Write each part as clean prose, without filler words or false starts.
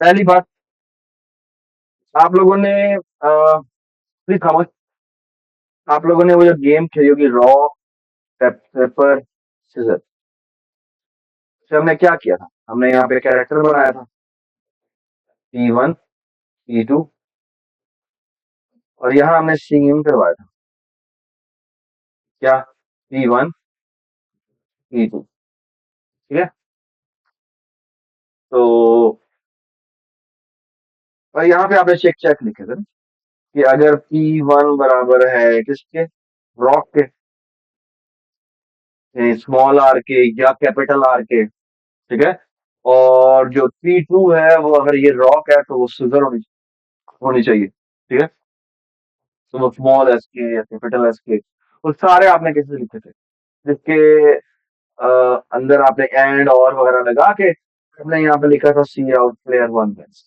पहली बात, आप लोगों ने प्लीज खामोश, आप लोगों ने वो जो गेम खेली होगी रॉक पेपर सीजर, से हमने क्या किया था? हमने यहाँ पे कैरेक्टर बनाया था, P1 P2, और यहाँ हमने सिंगिंग करवाया था, क्या? P1 P2, ठीक है। तो और यहाँ पे आपने चेक चेक लिखे थे ना, कि अगर P1 बराबर है किसके, रॉक के, स्मॉल आर के या कैपिटल आर के, ठीक है। और जो P2 है वो अगर ये रॉक है तो वो सीजर होनी होनी चाहिए, ठीक है। तो वो स्मॉल एस के या कैपिटल एस के, वो सारे आपने कैसे लिखे थे, जिसके अंदर आपने एंड और वगैरह लगा के हमने यहाँ पे लिखा था सी आउट प्लेयर वन बेंच,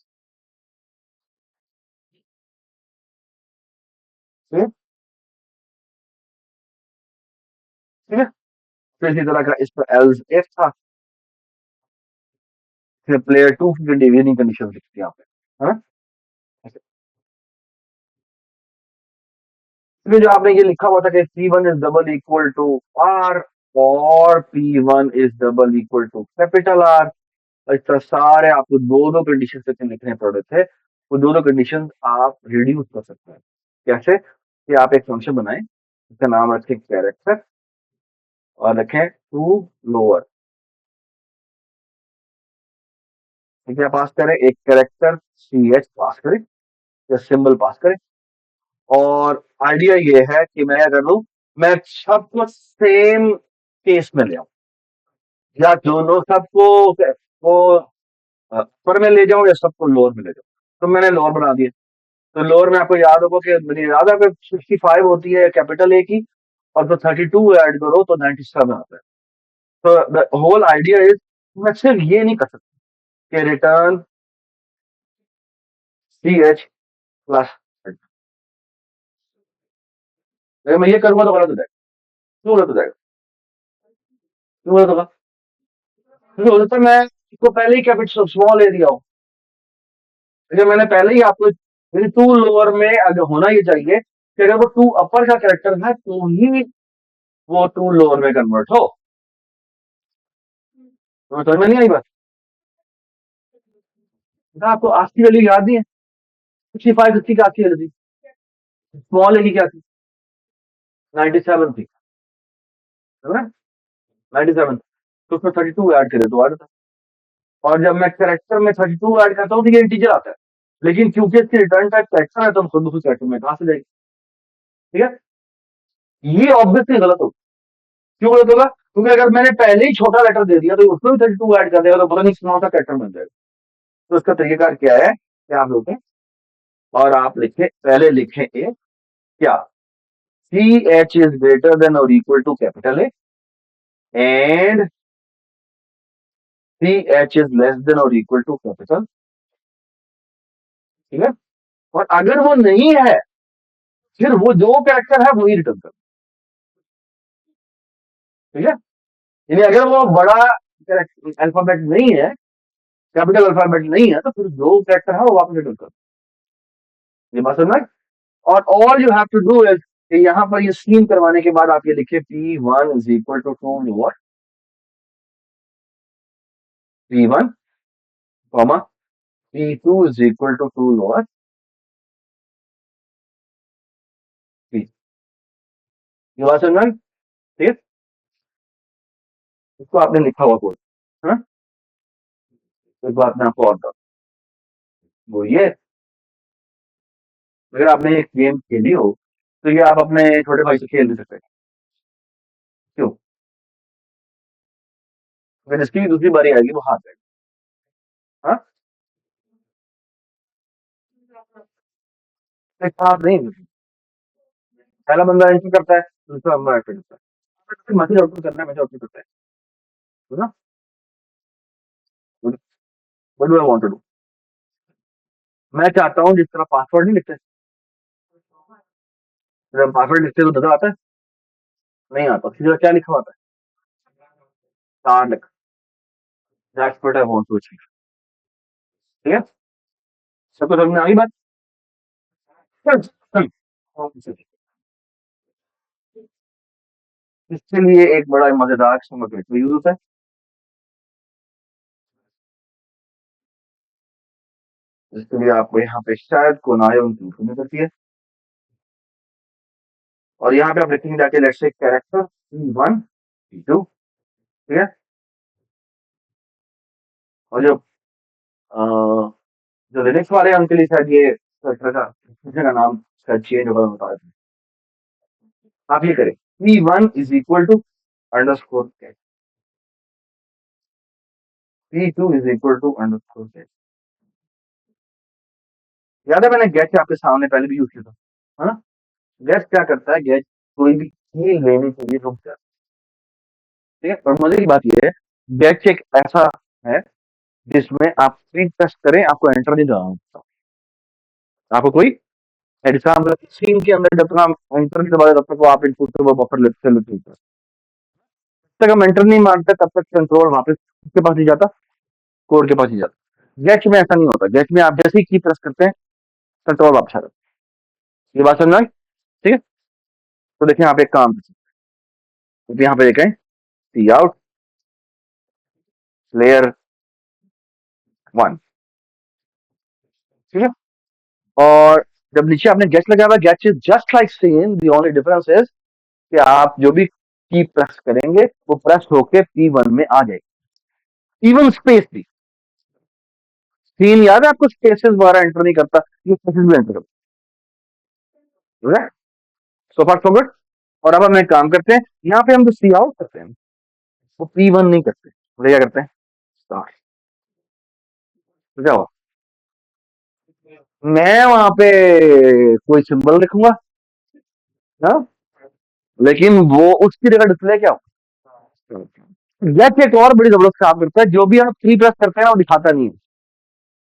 ठीक है, ठीक है। फिर इसी तरह का इस पर एल्स इफ था, फिर प्लेयर टू की डिवीजन कंडीशन लिखी थी यहाँ पे, है ना। इसमें जो आपने ये लिखा हुआ था कि P1 is double equal to R और P1 is double equal to capital R, इस तरह सारे आपको दो दो कंडीशन से लिखने पड़े थे। वो दोनों कंडीशन आप रिड्यूस कर सकते हैं। कैसे? कि आप एक फंक्शन बनाएं, इसका नाम रखें कैरेक्टर, और रखें टू लोअर, ठीक है। पास करें एक कैरेक्टर CH पास करें या सिंबल पास करें। और आइडिया ये है कि मैं अगर लूं, मैं सबको सेम केस में ले आऊं, या दोनों सबको को अपर में ले जाऊं या सबको लोअर में ले जाऊं। तो मैंने लोअर बना दिया। तो लोअर में आपको याद होगा कि मुझे याद है कि 65 होती है कैपिटल ए की, और तो 32 ऐड करो तो 97 आता है। तो द होल आइडिया इज, मैं सिर्फ ये नहीं कर सकता कि रिटर्न CH प्लस, अगर मैं ये करूंगा तो गलत हो जाएगा। क्यों गलत हो जाएगा? क्यों गलत होगा? क्योंकि हो सकता है मैं इसको पहले ही कैपिटल स्मॉल ले दिया हो। अगर मैंने पहले ही आपको, मेरी टू लोअर में अगर होना ये चाहिए कि अगर वो टू अपर का कैरेक्टर है तो ही वो टू लोअर में कन्वर्ट हो। तो समझ में नहीं आई बात? क्या आपको आज की वैल्यू याद नहीं है? 65 किसकी क्या की वैल्यू थी? स्मॉल ए की क्या थी? 97 थी, है ना। 97, तो उसमें 32 ऐड करे तो आ जाता। और जब मैं कैरेक्टर में 32 ऐड करता हूँ तो ये इंटीजर आता है, लेकिन क्योंकि इसकी रिटर्न टाइप कैरेक्टर है तो हम खुद कैरेक्टर में कहां से जाएगी, ठीक है। ये ऑब्वियसली गलत होगा। क्यों गलत होगा? क्योंकि अगर मैंने पहले ही छोटा लेटर दे दिया तो उसमें भी 32 ऐड कर देगा तो पता नहीं स्मॉल का कैरेक्टर बन जाएगा। तो इसका तरीका क्या है कि आप लोग और आप लिखे, पहले लिखें ए, क्या? CH इज ग्रेटर देन और equal to capital A, and CH is less than और इक्वल टू कैपिटल, ठीक है। और अगर वो नहीं है, फिर वो जो कैरेक्टर है वही रिटर्न कर, ठीक है। यानी अगर वो बड़ा अल्फाबेट नहीं है, कैपिटल अल्फाबेट नहीं है, तो फिर जो कैरेक्टर है वो वापस रिटर्न कर। ये बात समझ में? और all you have to do is कि यहाँ पर ये स्कीम करवाने के बाद आप ये लिखे P1 is equal to two lower, P1 comma P2 is equal to two lower P। ये बात समझ में? ठीक है। इसको आपने लिखा हुआ कोड, है ना। एक बात मैं आपको और बताऊं, वो ये, अगर आपने एक गेम खेली हो तो ये आप अपने छोटे भाई से खेल भी सकते हैं। क्यों? अगर इसकी भी दूसरी बारी आएगी वो हार जाएगा। हाँ, एक साथ नहीं, पहला बंदा एंट्री करता है, दूसरा बंदा एंट्री करता है, मैसेज आउटपुट करना है, मैसेज आउटपुट करता है ना। What do I want to do? मैं चाहता हूँ जिस तरह पासवर्ड नहीं लिखते, जब पासवर्ड लिखते तो नजर आता है, नहीं आता, उसकी जगह क्या लिखा होता है? स्टार लिखा। That's what I want to achieve, ठीक है। सबको समझ में आ गई बात? इसके लिए एक बड़ा मजेदार किस्म का क्रिकेट यूज होता है। जिसके लिए आपको यहाँ पे शायद कोनाए उनकी करनी पड़ती है। और यहाँ पे आप लिखेंगे जाके let's say character P1 P2, ठीक है। और अ, जो लिनक्स वाले हैं उनके लिए शायद ये कैरेक्टर का फंक्शन का नाम शायद चेंज होगा, मैं बता देता हूँ। आप ये करें P1 is equal to underscore cat, P2 is equal to underscore cat. याद है मैंने गेट आपके सामने पहले भी यूज किया था, है ना? गेट क्या करता है, गेट कोई भी की लेने के लिए रुक जाता है, ठीक है। और मजे की बात ये है, गेट चेक ऐसा है जिसमें आप प्री टेस्ट करें आपको एंटर नहीं दबाना होता। आपको कोई एग्जाम सीन के अंदर जब तक आप एंटर नहीं दबाते तब तक वो आप इनपुट वो बफर लेते लेते तब तक हम एंटर नहीं मारते तब तक कंट्रोल वापस किसके पास नहीं जाता, कोड के पास नहीं जाता। गेट में ऐसा नहीं होता, गेट में आप जैसे ही की प्रेस करते हैं कंट्रोल वापस आ जाता है। ये बात समझ में आई? ठीक है। तो देखिए यहाँ पे एक काम तो यहाँ पे देखें सी आउट लेयर 1, ठीक है। और जब नीचे आपने गेट लगाया हुआ, gate is just like same, the only difference is कि आप जो भी की प्रेस करेंगे वो प्रेस होके P1 में आ जाएगी। इवन स्पेस भी, सीन याद है आपको, स्पेसेस वगैरह एंटर नहीं करता, ये स्पेसेस भी एंटर करता है। सो फार सो गुड। और अब हम एक काम करते हैं, यहाँ पे हम जो सी आउट करते हैं वो P1 नहीं करते, वो क्या करते हैं, स्टार। तो क्या हुआ, मैं वहां पे कोई सिंबल लिखूंगा ना, लेकिन वो उसकी जगह डिस्प्ले क्या हो, गेट एक और बड़ी जबरदस्त काम करता है, जो भी हम प्री प्रेस करते हैं वो दिखाता नहीं है।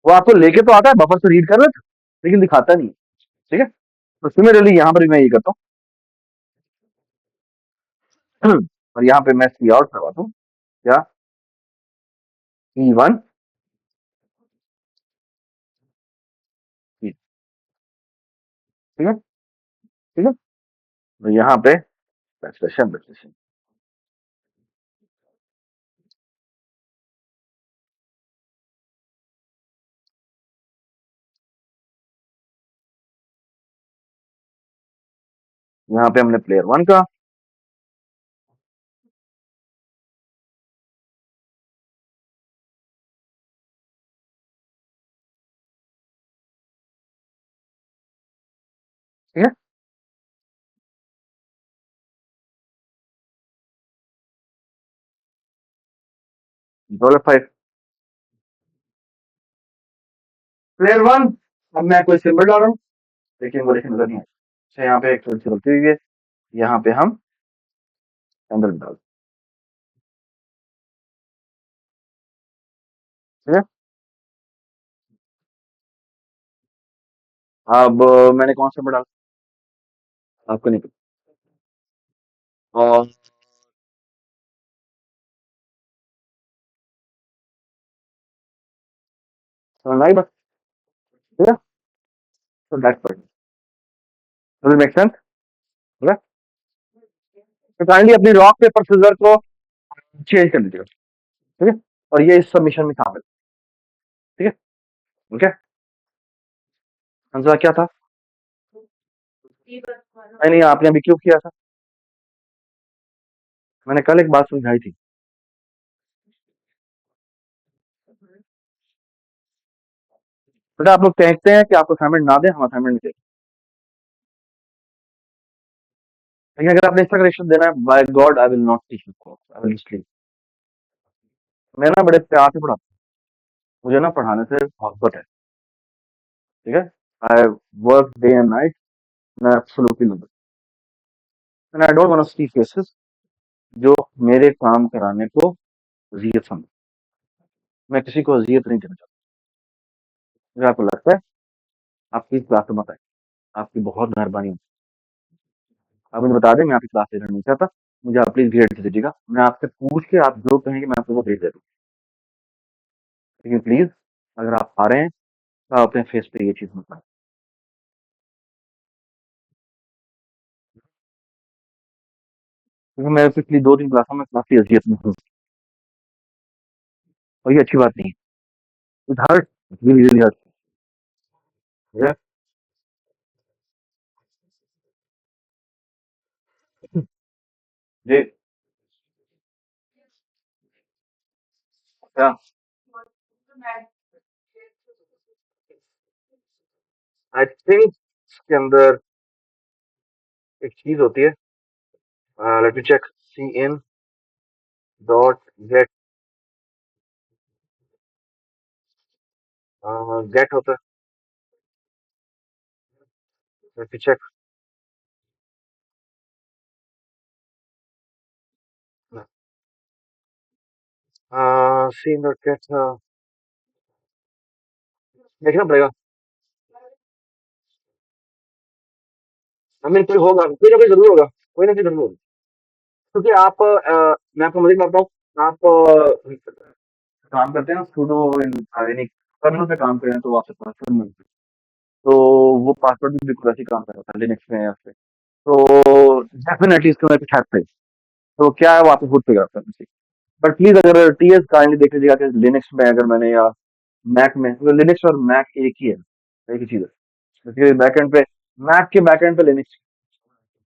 वो आपको लेके तो आता है, बफर से रीड कर लेते, लेकिन दिखाता नहीं है, ठीक है। तो सिमिलरली यहाँ पर भी मैं ये करता हूँ और यहाँ पे मैं सी आउट करवाता हूँ क्या, P1, ठीक है, ठीक है। तो यहाँ पे बैकस्लैश बैकस्लैश, यहाँ पे हमने प्लेयर 1 का, ठीक है। $5 प्लेयर 1, अब मैं कोई सिंबल डाल रहा हूँ लेकिन वो लिखने नजर नहीं आया। अच्छा यहाँ पे एक थोड़ी सी गलती हुई है, यहाँ पे हम अंदर डाल, ठीक है। अब मैंने कौन सा डाला आपको नहीं पता, और समझ आई बस, ठीक है। तो that's it, does make sense, ठीक है। तो काइंडली अपनी रॉक पेपर सीजर को चेंज कर लीजिएगा, ठीक है। और ये इस सबमिशन में शामिल, ठीक है, ओके। आंसर क्या था, नहीं नहीं आपने अभी क्यों किया था, मैंने कल एक बात समझाई थी। बेटा आप लोग कहते हैं कि आपको असाइनमेंट ना दें, हम असाइनमेंट नहीं दें, लेकिन अगर आपने इसका करेक्शन देना है, by God I will not teach you course, I will sleep. मैं ना बड़े प्यार से पढ़ाता हूँ, मुझे ना पढ़ाने से मोहब्बत है, ठीक है। I work day and night, मैं absolutely love it and I don't want to see cases जो मेरे काम कराने को अजियत समझ, मैं किसी को अजियत नहीं देना चाहता। अगर आपको लगता है आपकी क्लास में मत आए, आपकी बहुत मेहरबानी होगी, आप मुझे बता दें, मैं आपकी क्लास लेना नहीं चाहता, मुझे आप प्लीज ग्रेड दे दीजिएगा, मैं आपसे पूछ के आप जो कहेंगे मैं आपको वो ग्रेड दे दूँ, लेकिन प्लीज अगर आप आ रहे हैं अपने फेस पे ये चीज मतलब क्योंकि मैं पिछली 2-3 क्लासों में काफी अजियत में हूँ और ये अच्छी बात नहीं है। It hurt, really really hurt. Yeah. जी। क्या? आई थिंक इसके अंदर एक चीज होती है, let me check. C in dot get, get होता है, let me check. C in dot get, देखना पड़ेगा। आई मीन कोई होगा, कोई ना कोई जरूर होगा, कोई ना कोई जरूर होगा। क्योंकि आप मैं आपको मजे बताता हूँ, आप काम करते हैं ना सुडो इन यानी कर्नल पे काम कर रहे हैं तो आपसे पासवर्ड मिलता है। तो वो पासवर्ड भी बिल्कुल ऐसे ही काम कर रहा था लिनक्स में या फिर, तो डेफिनेटली इसके अंदर कुछ हैक है। तो क्या है वो आपको खुद फिगर आउट करना चाहिए। बट प्लीज अगर टीएस काइंडली देख लीजिएगा कि लिनक्स में अगर मैंने या मैक में, तो लिनक्स और मैक एक ही है, एक ही चीज है बैकएंड पे। मैक के बैकएंड पे लिनक्स,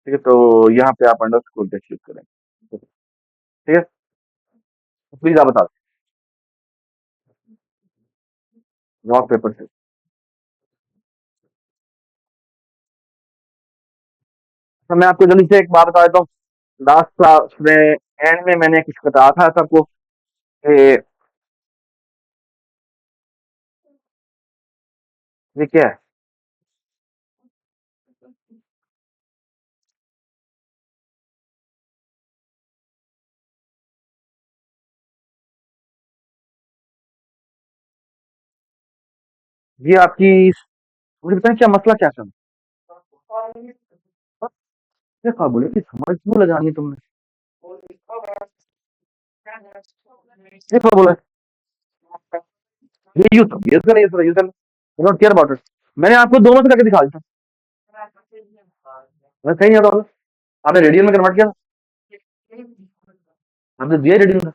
ठीक है, तो यहाँ पे आप अंडरस्कोर पे क्लिक करें, ठीक है। प्लीज आप बता रॉक पेपर से। तो मैं आपको जल्दी से एक बात बता देता हूँ। लास्ट क्लास में एंड में मैंने कुछ बताया था सबको कि ये क्या है। ये आपकी, मुझे बताएं क्या मसला क्या था। क्या कहा बोले कि समझ क्यों लगानी है तुमने। ये कहा बोला, ये यूज यूज करना, यूज करना, यूज करना, डोंट केयर अबाउट इट। मैंने आपको दोनों से करके दिखा दिया था। मैं सही नहीं आता। आपने रेडियो में कन्वर्ट किया था, आपने दिया रेडियो में,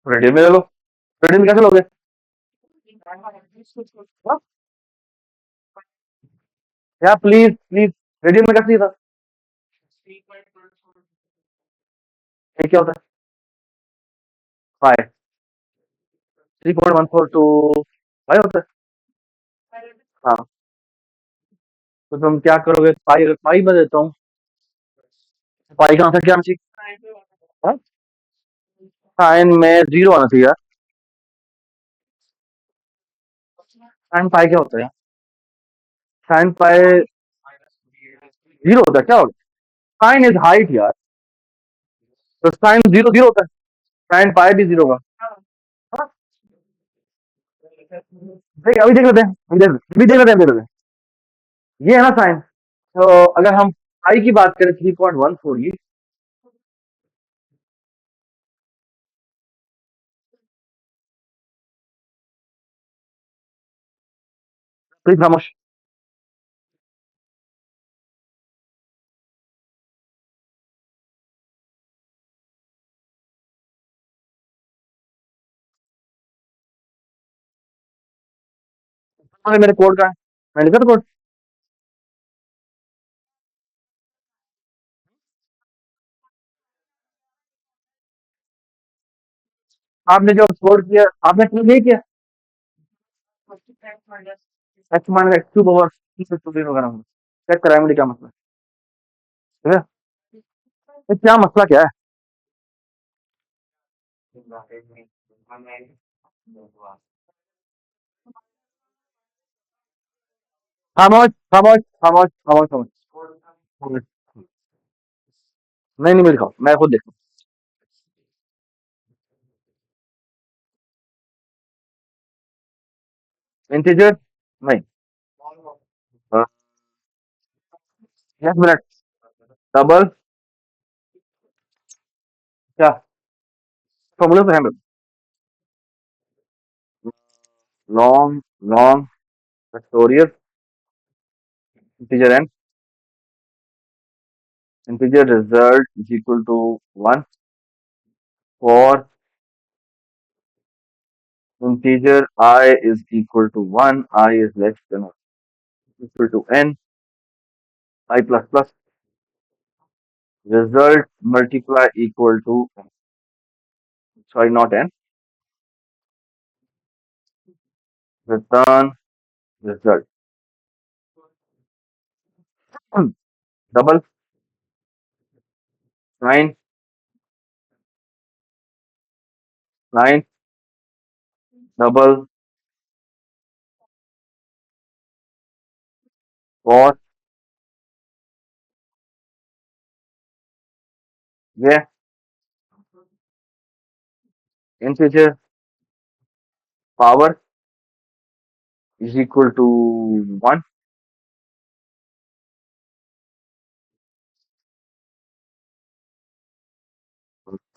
रेडियो में ले लो। रेडियो में कैसे लोगे? हाँ? क्या प्लीज प्लीज, रेडियो में कैसे दिया था? ये क्या होता है? 5, 3.142 होता है। हाँ, तो तुम क्या करोगे? पाई, अगर पाई में देता हूँ, पाई का आंसर क्या आना चाहिए? हाँ? साइन में जीरो आना चाहिए यार। साइन पाई क्या होता है? साइन पाई जीरो होता है क्या होता है? साइन इज हाइट यार, तो साइन जीरो जीरो होता है, साइन पाई भी जीरो का। हाँ? देख, अभी देख लेते हैं, अभी देख लेते हैं, देख लेते हैं। ये है ना साइन। तो अगर हम पाई की बात करें 3.14 की, प्लीज खामोश। मेरे कोड का है, मैंने लिखा था कोड। आपने जो कोड किया, आपने क्यों नहीं किया? X minus x cube over वगैरह चेक कराया मुझे, क्या मसला है? ये क्या मसला क्या है? खामोश खामोश खामोश खामोश खामोश खामोश। नहीं नहीं, मुझे दिखाओ, मैं खुद देखता हूँ। इंटीजर नहीं। 10 मिनट। डबल, क्या फॉर्मूला तो है मेरे long factorial integer n. Integer result is equal to 1 for integer I is equal to 1, I is less than or equal to n, I plus plus, result multiply equal to, sorry, not n, return result. Double line, line, double for, yeah, integer power is equal to 1,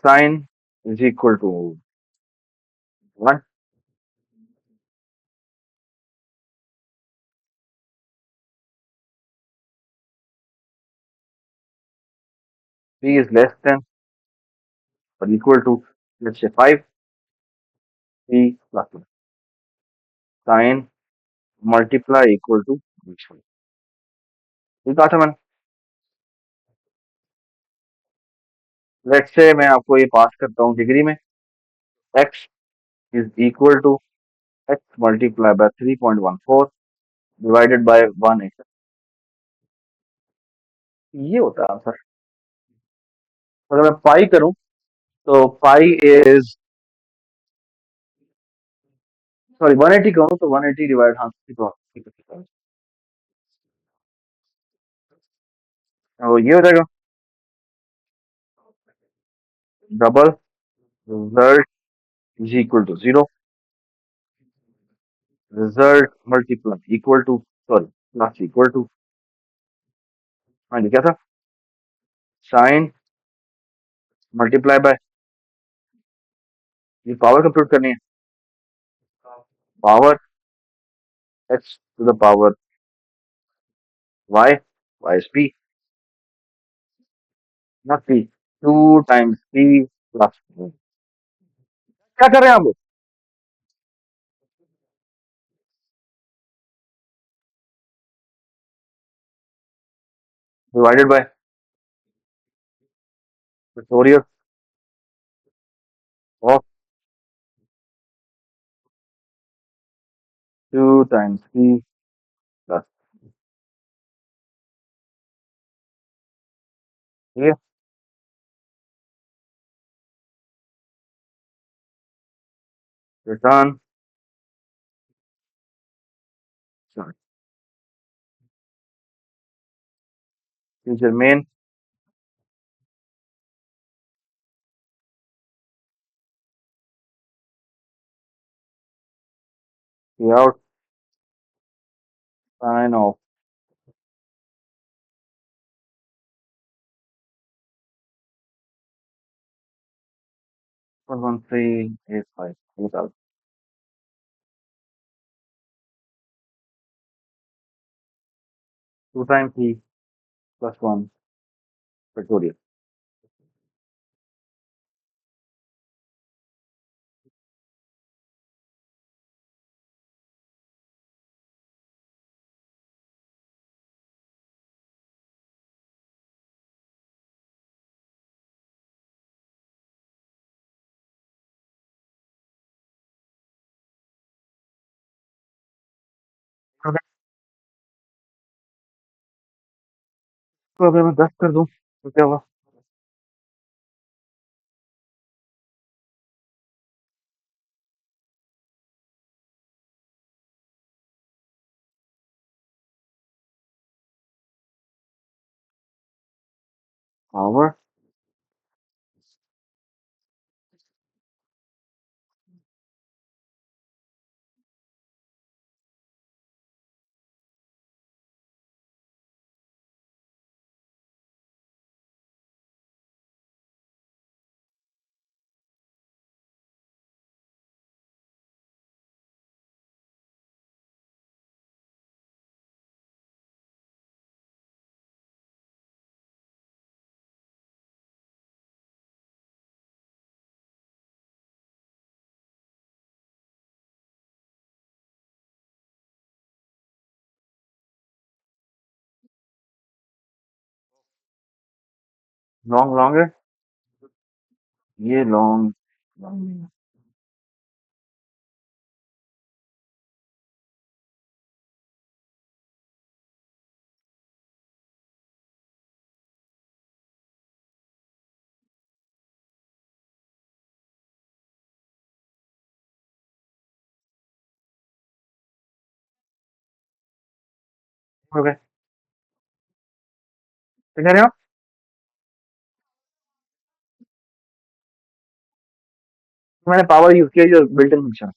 sign is equal to 1, p is less than or equal to, let's say 5, p plus plus, sign multiply equal to, ठीक है मैंने, let's say मैं आपको ये पास करता हूँ degree में, x is equal to x multiplied by 3.14 divided by 1 ये होता है आंसर. अगर मैं पाई करूं तो पाई इज, सॉरी 180 कहूं तो 180 डिवाइड, हाँ ठीक है ठीक है ठीक है. तो ये हो जाएगा double result is equal to 0, result multiply equal to, sorry plus equal to, हाँ ये क्या था, साइन मल्टीप्लाई बाय, ये पावर कंप्यूट करनी है, power x to the power y, y is p, not p, 2 times p plus, क्या कर रहे हैं आप लोग, divided by factorial of 2 times p plus, ठीक है, return, future main, out, sign of 11385 निकाल, 2 times p plus 1 factorial. अगर तो अगर मैं 10 कर दूं तो क्या होगा, पावर लॉन्ग लॉन्ग है, ये लॉन्ग लॉन्ग नहीं है। ओके, क्या कह रहे हो आप? मैंने पावर यूज किया जो बिल्ट इन फंक्शन।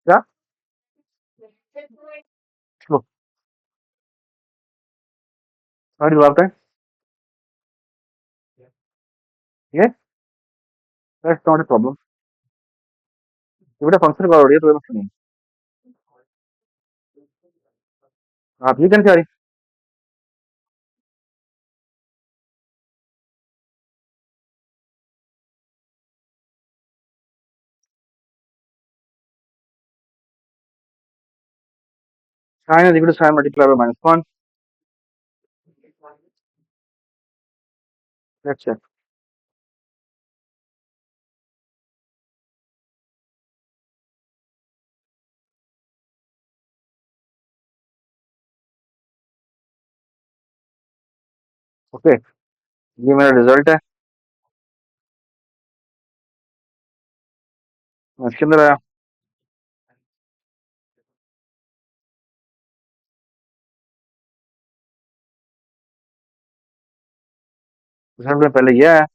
क्या? सॉरी जवाब है, ये दैट्स नॉट अ प्रॉब्लम। ये बेटा फंक्शन कॉल हो रही है तो मसला नहीं। आप ये कैसे आ रही? Sign is equal to sign multiply by -1। Let's check. Okay, ये मेरा रिजल्ट है। इसके अंदर आया, रिजल्ट में पहले ये आया।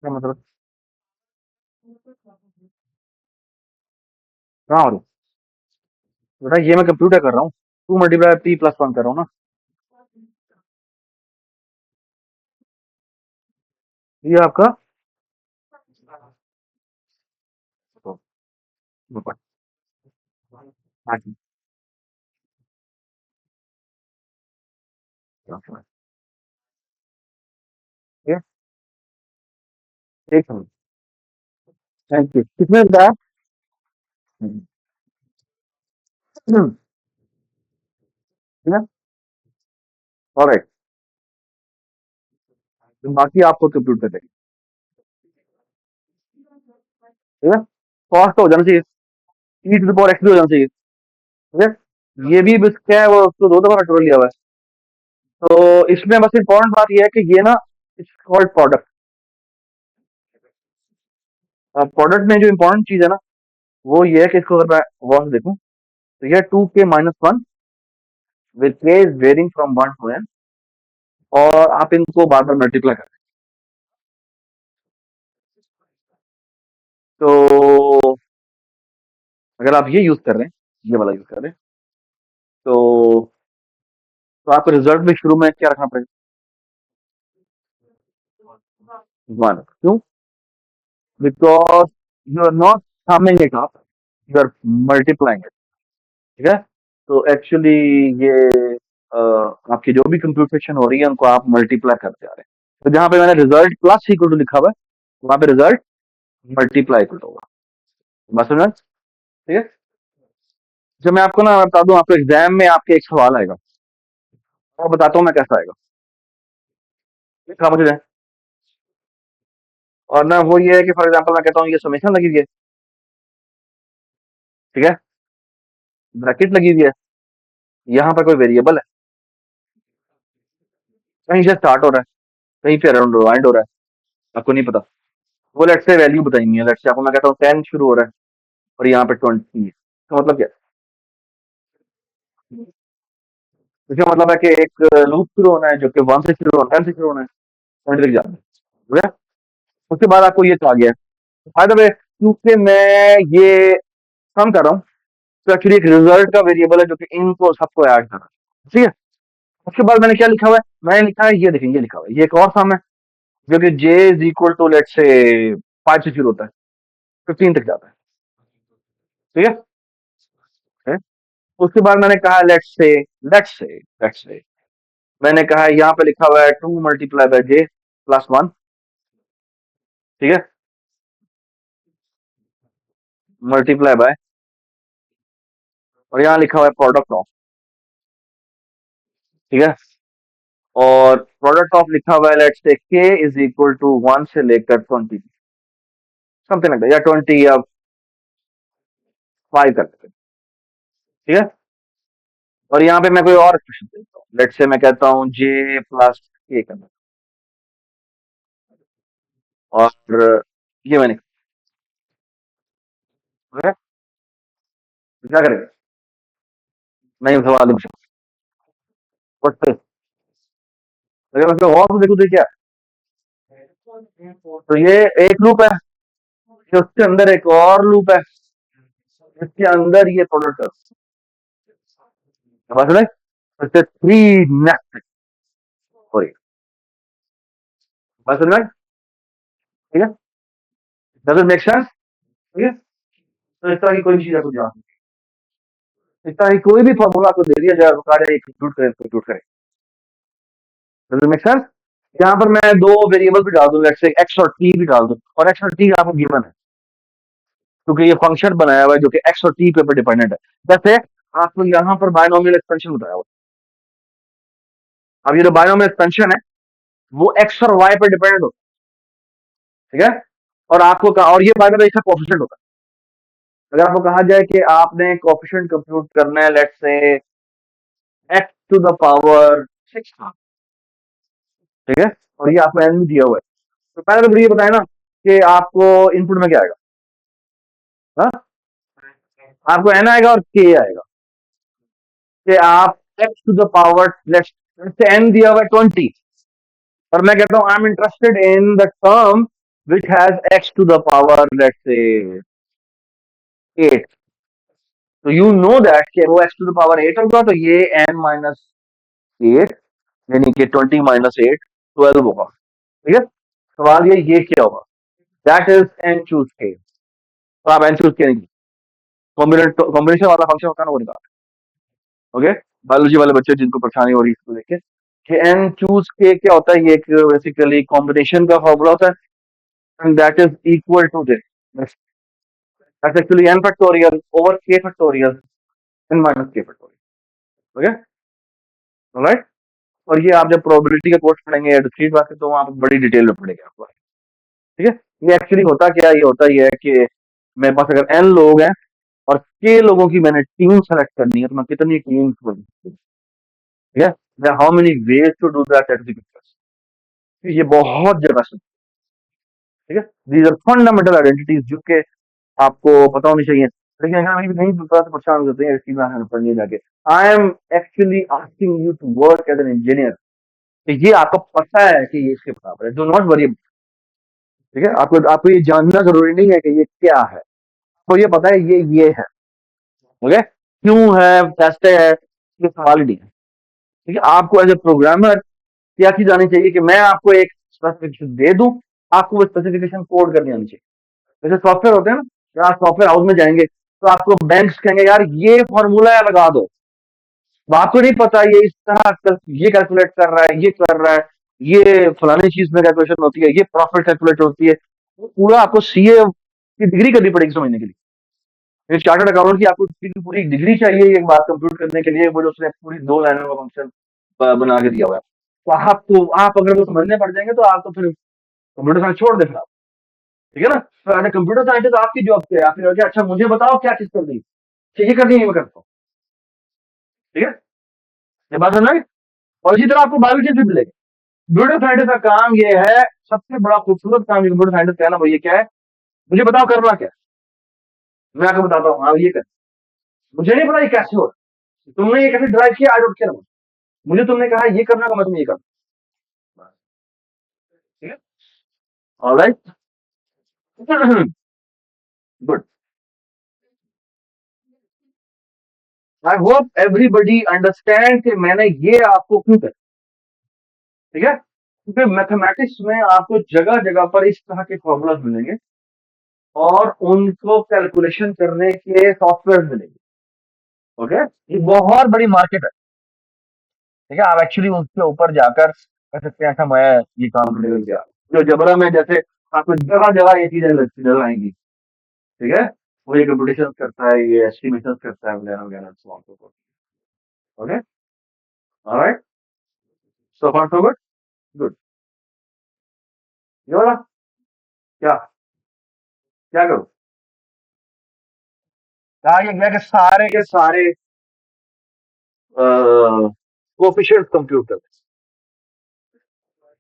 क्या मतलब? कहाँ हो रही? बेटा ये मैं कंप्यूटर कर रहा हूँ, 2 × p + 1 कर रहा हूँ ना। ये आपका तो, ऊपर। हाँ जी, ठीक है, एक मिनट। थैंक यू, कितने बताया? ठीक है, ऑलराइट। बाकी आपको कंप्यूट कर देंगे, ठीक है। कॉस्ट तो हो जाना चाहिए, e⁻x भी हो जाना चाहिए, ठीक है। ये भी बस क्या है, वो उसको 2 दफा फैक्टोरियल लिया हुआ है। तो इसमें बस इम्पोर्टेंट बात ये है कि ये ना, इट्स कॉल्ड प्रोडक्ट। प्रोडक्ट में जो इम्पोर्टेंट चीज है ना, वो ये है कि इसको अगर मैं गौर से देखूं तो ये 2k - 1 with k is varying from 1 to n, और आप इनको बार बार मल्टीप्लाई करें। तो अगर आप ये यूज कर रहे हैं, ये वाला यूज कर रहे हैं, तो आपको रिजल्ट में शुरू में क्या रखना पड़ेगा? 1, क्यों? Because you are not summing it up, you are multiplying it, ठीक है। तो एक्चुअली ये आपकी जो भी कंप्यूटेशन हो रही है उनको आप मल्टीप्लाई करते आ रहे हैं। तो जहां पे मैंने रिजल्ट प्लस इक्वल टू लिखा हुआ है, वहां पे रिजल्ट मल्टीप्लाई इक्वल होगा। बस समझ में? ठीक है। जब मैं आपको ना मैं बता दूं, आपको एग्जाम में आपके एक सवाल आएगा, और बताता हूँ मैं कैसा आएगा। लिखा मुझे, और ना वो ये है कि फॉर एग्जांपल मैं कहता हूँ ये समेशन लगी हुई है, ठीक है, ब्रैकेट लगी हुई है, यहाँ पर कोई वेरिएबल है, कहीं से स्टार्ट हो रहा है, कहीं पे अराउंड एंड हो रहा है, आपको नहीं पता। वो लेट्स से वैल्यू बताएंगे, लेट्स से आपको मैं कहता हूँ 10 शुरू हो रहा है और यहाँ पे 20 है, तो मतलब क्या? इसका मतलब है कि एक लूप शुरू होना है जो कि 1 से शुरू होना है, 10 से शुरू होना है, 20 तक जाना है, ठीक है। उसके बाद आपको ये कहा गया है। बाय द वे, क्योंकि मैं ये सम कर रहा हूँ, तो एक्चुअली एक रिजल्ट का वेरिएबल है जो कि इनको सबको ऐड कर रहा है, ठीक है। उसके बाद मैंने क्या लिखा हुआ है, मैंने लिखा है ये देखेंगे, ये लिखा हुआ है, ये एक और सम है जो कि j is equal to let say 5 से शुरू होता है, 15 तक जाता है। ठीक है, है? उसके बाद मैंने कहा लेट्स से मैंने कहा यहाँ पे लिखा हुआ है 2 मल्टीप्लाई बाय j प्लस 1। ठीक है, मल्टीप्लाई बाय, और यहाँ लिखा हुआ है प्रोडक्ट ऑफ। ठीक है, और प्रोडक्ट ऑफ लिखा हुआ है let's say k is equal to 1 से लेकर 20, समथिंग लाइक दैट, या 20 या 5 कर सकते हैं। ठीक है, और यहाँ पे मैं कोई और एक्सप्रेशन देता हूँ, लेट्स से मैं कहता हूँ j प्लस k करना, और ये मैंने क्या करेंगे, नहीं सवाल नहीं पूछा, बट अगर मैं और तो देखो तो क्या है? तो ये एक लूप है, फिर उसके अंदर एक और लूप है, इसके अंदर ये प्रोडक्ट है, समझ रहे? तो इससे 3 नेक्स्ट हो रही है, बात समझ में आई? ठीक है, डज इट मेक सेंस? ठीक है, तो इस तरह की कोई भी चीज आपको ध्यान, इस तरह की कोई भी फॉर्मूला आपको दे दिया जाए, कार्य कंप्यूट करे, कंप्यूट करे, डज इट मेक सेंस? यहाँ पर मैं दो वेरिएबल भी डाल दूं, लेट्स से एक्स और टी भी डाल दूं, और एक्स और टी आपको गिवन है क्योंकि ये फंक्शन बनाया हुआ है जो कि एक्स और टी पे डिपेंडेंट है। जैसे आपको यहाँ पर बायनोमियल एक्सपेंशन बताया हुआ है। अब ये जो बायनोमियल एक्सपेंशन है वो एक्स और वाई पर डिपेंडेंट होता है। ठीक है, और आपको कहा, और ये बाय द वे इसका कोएफिशिएंट होता है। अगर आपको कहा जाए कि आपने कोएफिशिएंट कंप्यूट करना है let's say x to the power 6, ठीक है, और ये आपको एन भी दिया हुआ है, तो पहले तो ये बताए ना कि आपको इनपुट में क्या आएगा। हाँ, आपको एन आएगा और के आएगा, कि आप X to the power let's say N दिया हुआ है 20, और मैं कहता हूं I am interested in the term which has X to the power let's say 8, तो यू नो दैट कि वो एक्स टू द पावर 8 होगा, तो ये एन माइनस 8 यानी कि 20 माइनस 8 12 होगा। ठीक है, सवाल ये क्या होगा, दैट इज एन चूज के, तो आप एन चूज के नहीं, कॉम्बिनेशन वाला फंक्शन होता है ना वो निकाल। ओके, बायोलॉजी वाले बच्चे जिनको परेशानी हो रही है इसको देख के, कि एन चूज के क्या होता है, ये एक बेसिकली कॉम्बिनेशन का फॉर्मूला होता है, and that is equal to this, that's actually n factorial over k factorial n minus k factorial. Okay, alright, और ये आप जब प्रोबेबिलिटी का कोर्स पढ़ेंगे या डिस्क्रीट बात तो वहां पर बड़ी डिटेल में पढ़ेंगे आपको। ठीक है, ये एक्चुअली होता क्या है, ये होता ये है कि मेरे पास अगर n लोग हैं और k लोगों की मैंने टीम सेलेक्ट करनी है, तो मैं कितनी टीम, ठीक है, how many ways to do that execute, ये बहुत जगह से, ठीक है, दीज आर फंडामेंटल आइडेंटिटीज जो कि आपको पता होनी चाहिए, लेकिन अगर अभी नहीं पता तो परेशान होते हैं, इसकी बात पढ़ने जाके। I am actually asking you to work as an engineer, ये आपको पता है कि ये इसके बराबर है, डू नॉट वरी। ठीक है, आपको आपको ये जानना जरूरी नहीं है कि ये क्या है, आपको ये पता है ये है। ओके, क्यों है, कैसे है, ये सवाल ही नहीं है। ठीक है, आपको एज ए प्रोग्रामर क्या चीज आनी चाहिए कि मैं आपको एक स्पेसिफिकेशन दे दूं, आपको वो स्पेसिफिकेशन कोड करनी आनी चाहिए। जैसे सॉफ्टवेयर होते हैं ना, जब आप सॉफ्टवेयर हाउस में जाएंगे तो आपको बैंक्स कहेंगे यार ये फॉर्मूला लगा दो, अब आपको नहीं पता ये इस तरह ये कैलकुलेट कर रहा है, ये कर रहा है, ये फलानी चीज में कैलकुलेशन होती है, ये प्रॉफिट कैलकुलेट होती है, वो पूरा आपको सीए की डिग्री करनी पड़ेगी समझने के लिए। एक चार्टर्ड अकाउंट की आपको पूरी पूरी डिग्री चाहिए एक बात कंप्यूट करने के लिए, वो जो उसने पूरी 2 लाइनों का फंक्शन बना के दिया हुआ है, तो आप अगर वो समझने पड़ जाएंगे तो आप तो फिर कंप्यूटर साइंस छोड़ देना। ठीक है ना, तो एज कंप्यूटर साइंटिस्ट आपकी जॉब क्या है, आपकी जॉब अच्छा मुझे बताओ क्या चीज करनी है, ये करनी है मैं करता हूँ। ठीक है, ये बात समझ में आई? और इसी तरह आपको बायोलॉजी भी मिलेगी। कंप्यूटर साइंटिस्ट का काम ये है, सबसे बड़ा खूबसूरत काम कंप्यूटर साइंटिस्ट का है ना, वो ये क्या है, मुझे बताओ करना क्या है? मैं आपको बताता हूँ, हाँ ये कर, मुझे नहीं पता ये कैसे हो, तुमने ये कैसे ड्राइव किया, आई डोंट केयर, मुझे तुमने कहा ये करना तो मैं तुम्हें ये करना। ठीक है, alright, good. I hope everybody understand कि मैंने ये आपको क्यों कहा, ठीक है? क्योंकि मैथमेटिक्स में आपको जगह जगह पर इस तरह के फॉर्मूलाज मिलेंगे और उनको कैलकुलेशन करने के सॉफ्टवेयर मिलेंगे। ओके, ये बहुत बड़ी मार्केट है, ठीक है? आप एक्चुअली उसके ऊपर जाकर कह सकते हैं, अच्छा मैं ये काम करने लग गया। जो जबरा में जैसे आपको जगह जगह ये चीजें नजर आएंगी, ठीक है? वो ये कंपटीशन करता है, ये एस्टिमेशन करता है, वगैरह वगैरह, so on so forth. Okay, alright, so far so good, good. ये वाला क्या क्या करूं? कहा ये गया कि सारे के सारे कोफिशिएंट कंप्यूट कर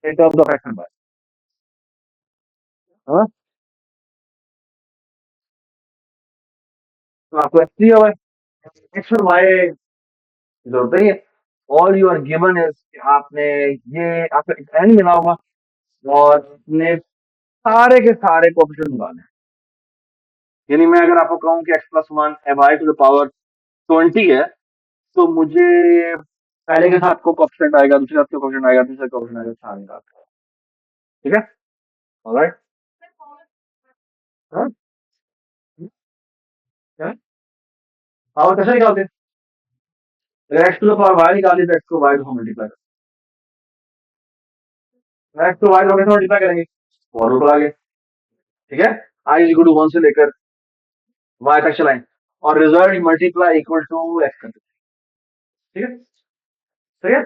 in terms of X and Y. हाँ, तो आपको एक्स दिया हुआ है, एक्स और वाई जरूरत नहीं है। All you are given is आपने ये आपको एन मिला होगा और आपने सारे के सारे कोफिशिएंट निकाले हैं। यानी मैं अगर आपको कहूँ कि X plus one Y to the power 20 है, तो मुझे पहले के साथ को कोफिशिएंट आएगा, दूसरे साथ को कोफिशिएंट आएगा, तीसरे कोफिशिएंट आएगा, सारे का, ठीक है? ऑलराइट, हाँ, क्या पावर कैसे निकालते हैं? अगर X to the power Y निकाली तो एक्स को वाई को मल्टीप्लाई करें, एक्स को वाई को कैसे मल्टीप्लाई करेंगे? फॉर रूट आगे, ठीक है? आई इज इक्वल टू 1 से लेकर वाई तक चलाएं और result multiply equal to X कर दें, ठीक है? सही है?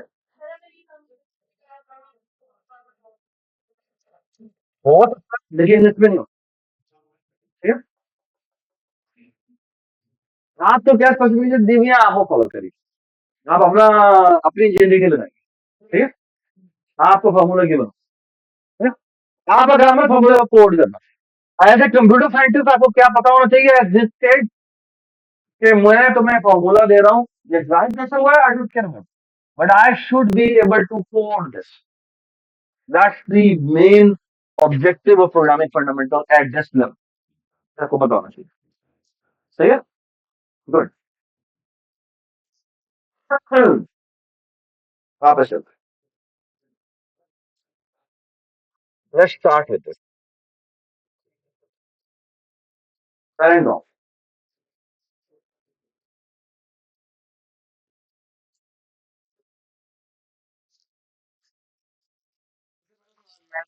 हो सकता है, लेकिन इसमें नहीं हो, ठीक है? आप तो क्या स्पेसिफिकेशन दी हुई है, आप वो फॉलो करिए, आप अपना अपनी जिंदगी लगाइए, ठीक है? आपको फॉर्मूला की बनो, ठीक है? आप अगर हमें फॉर्मूला को कोड करना, एज ए कंप्यूटर साइंटिस्ट आपको क्या पता होना चाहिए एट दिस स्टेज कि मैं तुम्हें फॉर्मूला दे रहा हूँ, ये ड्राइव कैसे हुआ है I don't care, but I should be able to code this. That's the main objective of programming fundamental at this level, आपको पता होना चाहिए, सही है? गुड। वापस चलते हैं, let's start with this parallel.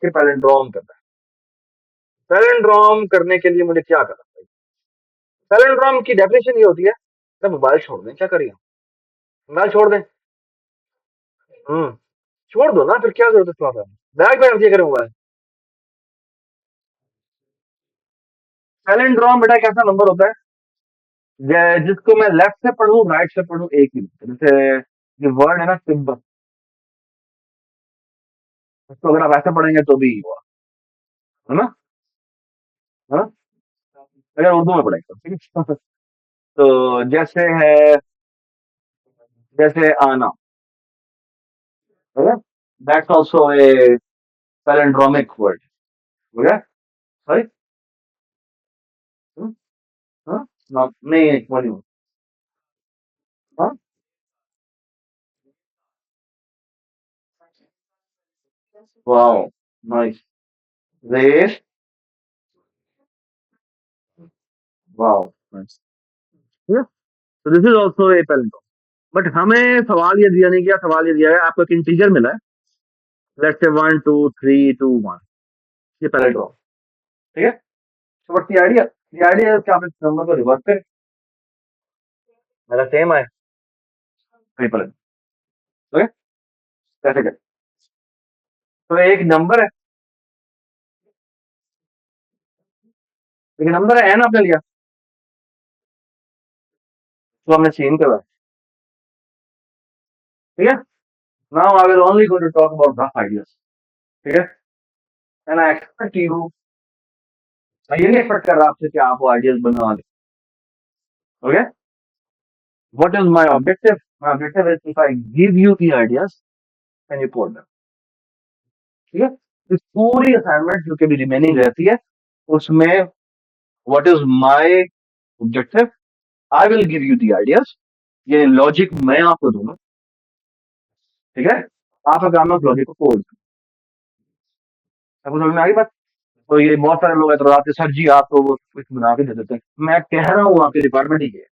Palindrome करना है, पैलेंड्रोम करने के लिए मुझे क्या करना चाहिए? पैलेंड्रोम की डेफिनेशन ये होती है, तो मोबाइल छोड़ दें, क्या करिए? मोबाइल छोड़ दें, हम्म, छोड़ दो ना, फिर क्या जरूरत है थोड़ा सा बैग में रख दिया करें मोबाइल। पैलेंड्रोम बेटा एक ऐसा नंबर होता है जिसको मैं लेफ्ट से पढ़ूं राइट से पढ़ूं एक ही होता है। जैसे ये वर्ड है ना सिंबल, इसको अगर आप ऐसे पढ़ेंगे तो भी हुआ, है ना? है ना? अगर उर्दू में पढ़ेंगे तो ठीक है। तो जैसे है, जैसे आना, that's also a palindromic word, okay? Sorry, नहीं बोलिए, हाँ, wow, nice, race, wow, nice, तो this is also a palindrome. But हमें सवाल ये दिया नहीं गया, सवाल ये दिया है आपको एक इंटीजर मिला है, लेट्स से 1 2 3 2 1, ये पैलेंड्रोम, ठीक है? So what's the idea? The idea is कि आप इस नंबर को रिवर्स करें, मेरा सेम है, ट्रिपल है, ओके? कैसे करें? तो एक नंबर है, एक नंबर है एन आपने लिया, तो हमने चेंज करा, ठीक है? Now I will only going to talk about rough ideas, ठीक है? एंड आई एक्सपेक्ट यू, मैं ये नहीं एक्सपेक्ट कर रहा आपसे कि आप वो आइडियाज बना लें, okay? What is my objective? My objective is if I give you the ideas and you code them, ठीक है? इस पूरी असाइनमेंट जो कि भी रिमेनिंग रहती है उसमें what is my objective? I will give you the ideas ये लॉजिक मैं आपको दूंगा, ठीक है, आपका काम है उस लॉजिक को खोज। आपको समझ में आ गई बात? तो ये बहुत सारे लोग एतराज सर जी आप तो वो कुछ बना के दे देते हैं, मैं कह रहा हूँ आपकी रिक्वायरमेंट ही है,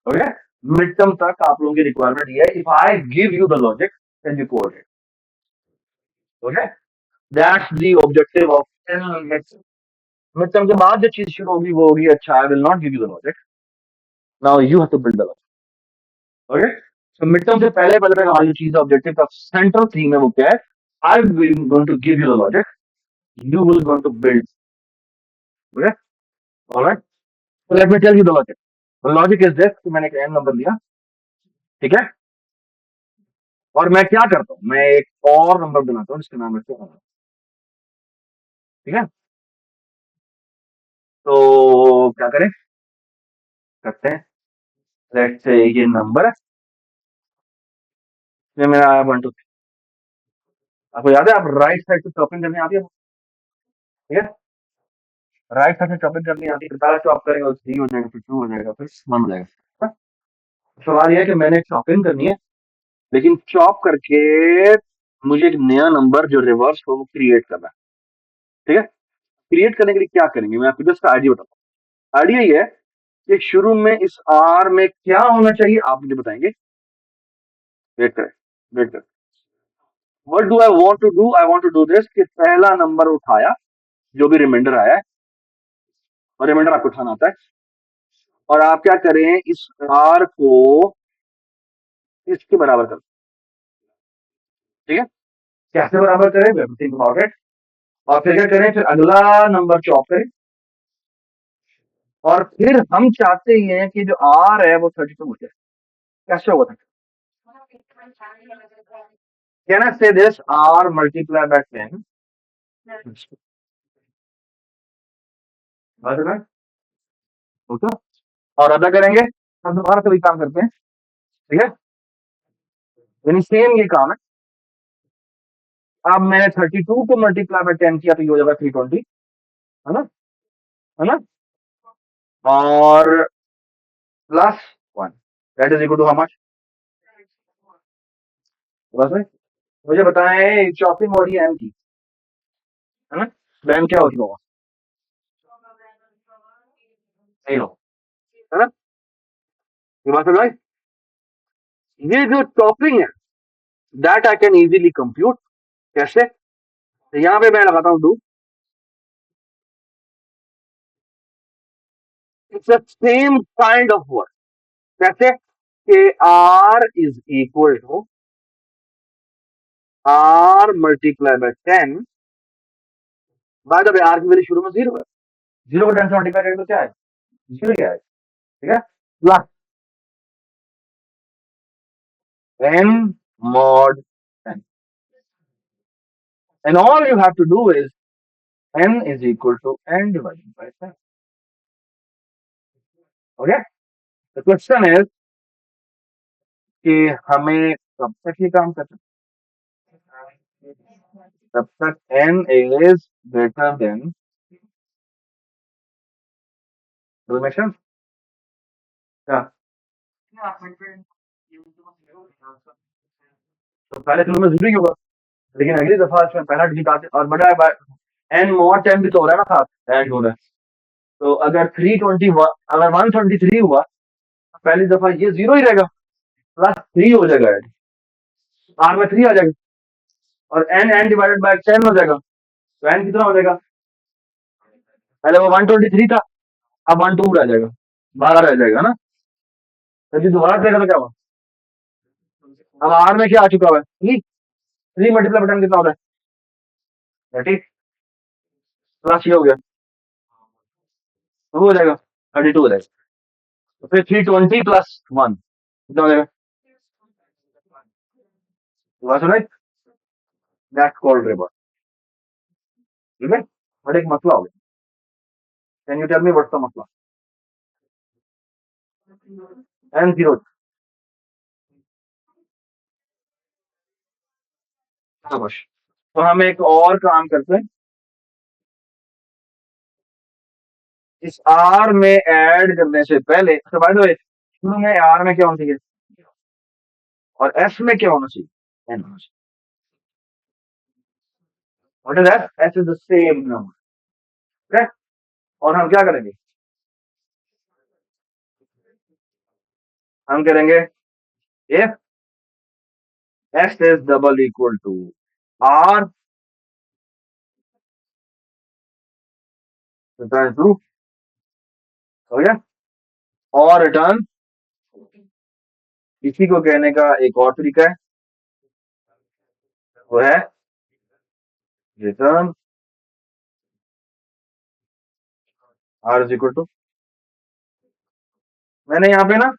ओके, मिड टर्म तक आप लोगों की रिक्वायरमेंट ये है, if I give you the logic then you code it, okay, that's the objective of mid term के बाद जो चीज शुरू होगी वो होगी, अच्छा I will not give you the logic, now you have to build the logic, okay. तो मिड टर्म से पहले पहले हमारी जो चीज ऑब्जेक्टिव का सेंट्रल थीम है वो क्या है, I will going to give you the logic, you will going to build, okay, all right, so let me tell you the logic. The logic is this कि मैंने एक n नंबर लिया, ठीक है, और मैं क्या करता हूँ, मैं एक और नंबर बनाता हूँ जिसका नाम रखते हैं, ठीक है, तो क्या करें, करते हैं, लेट्स से ये नंबर है, ये मेरा 1 2 3, आपको याद है, आप राइट साइड से चॉपिंग करनी आती है, ठीक है, राइट साइड से चॉपिंग करनी आती है, पहले चॉप करेंगे 3 हो जाएगा, फिर 2 हो जाएगा, फिर 1 हो जाएगा, हाँ? सवाल ये है कि मैंने चॉपिंग करनी है, लेकिन चॉप करके मुझे एक नया नंबर जो रिवर्स हो वो क्रिएट करना है, ठीक है, क्रिएट करने के लिए क्या करेंगे, मैं आपको जस्ट आइडिया बताता हूँ, आइडिया ये है कि शुरू में इस आर में क्या होना चाहिए आप मुझे बताएंगे, वेट करें, वेट करें, what do I want to do, I want to do this कि पहला नंबर उठाया जो भी रिमाइंडर आया है, और रिमाइंडर आपको उठाना आता है, और आप क्या करें, इस आर को इसके बराबर कर, ठीक है, कैसे बराबर करें, थिंक अबाउट इट, और फिर क्या करें, फिर अगला नंबर चॉप करें, और फिर हम चाहते ही हैं कि जो आर है वो 32 हो जाए, कैसे होगा, कैन आई से दिस आर मल्टीप्लाई बाय 10, बस इतना, ओके, और अदा करेंगे, हम दोबारा से वही काम करते हैं, ठीक है, यानी सेम ये काम है, अब मैंने 32 को मल्टीप्लाई बाय 10 किया तो ये हो जाएगा 320, है ना, है ना, और plus 1, that is equal to how much, बस है, मुझे बताएं चॉपिंग हो रही है एम की, है ना, तो एम क्या होती होगा, 0, है ना, ये बात समझ आई? ये जो चॉपिंग है that I can easily compute, कैसे, तो यहाँ पे मैं लगाता हूँ do, it's the same kind of work, कैसे कि R is equal to R multiply by 10, by the way R की वैल्यू शुरू में 0 है, 0 को 10 से मल्टीप्लाई करेंगे तो क्या है, 0 क्या है, ठीक है, plus n mod n, and all you have to do is n is equal to n divided by 10, okay, the question is कि हमें कब तक ये काम करना है, तब तक n is greater than, does it make sense? क्या, तो पहले शुरू में 0 ही होगा, लेकिन अगली दफा इसमें पहला डिजिट आते और बड़ा n mod 10 भी तो हो रहा है ना, साथ ऐड हो रहा है, तो अगर 321 अगर 123 हुआ, पहली दफा ये 0 ही रहेगा, प्लस 3 हो जाएगा, आर में 3 आ जाएगा, और n डिवाइडेड बाय 10 हो जाएगा, तो n कितना हो जाएगा, पहले वो 123 था, अब 12 रह जाएगा, 12 रह जाएगा ना, तो यदि दोबारा करेगा तो क्या होगा, अब आर में क्या आ चुका हुआ है, 3 मल्टीप्लाई बटन कितना होता है, 30, प्लस ये हो गया, तो हो जाएगा 32 हो जाएगा, तो फिर 320 प्लस 1 कितना हो जाएगा, राइट, दैट्स कॉल्ड रिवर्स, ठीक है, बट एक मसला हो गया, can you tell me what's the मसला, n0, शाबाश, तो हम एक और काम करते हैं, इस आर में ऐड करने से पहले, तो बाय द वे शुरू में आर में क्या होना चाहिए और एस में क्या होना चाहिए, एन होना चाहिए। What is S? S is the same number. और हम क्या करेंगे, हम करेंगे if S is double equal to R return true, हो गया। और रिटर्न, इसी को कहने का एक और तरीका है, वो है return r is equal to, मैंने यहाँ पे ना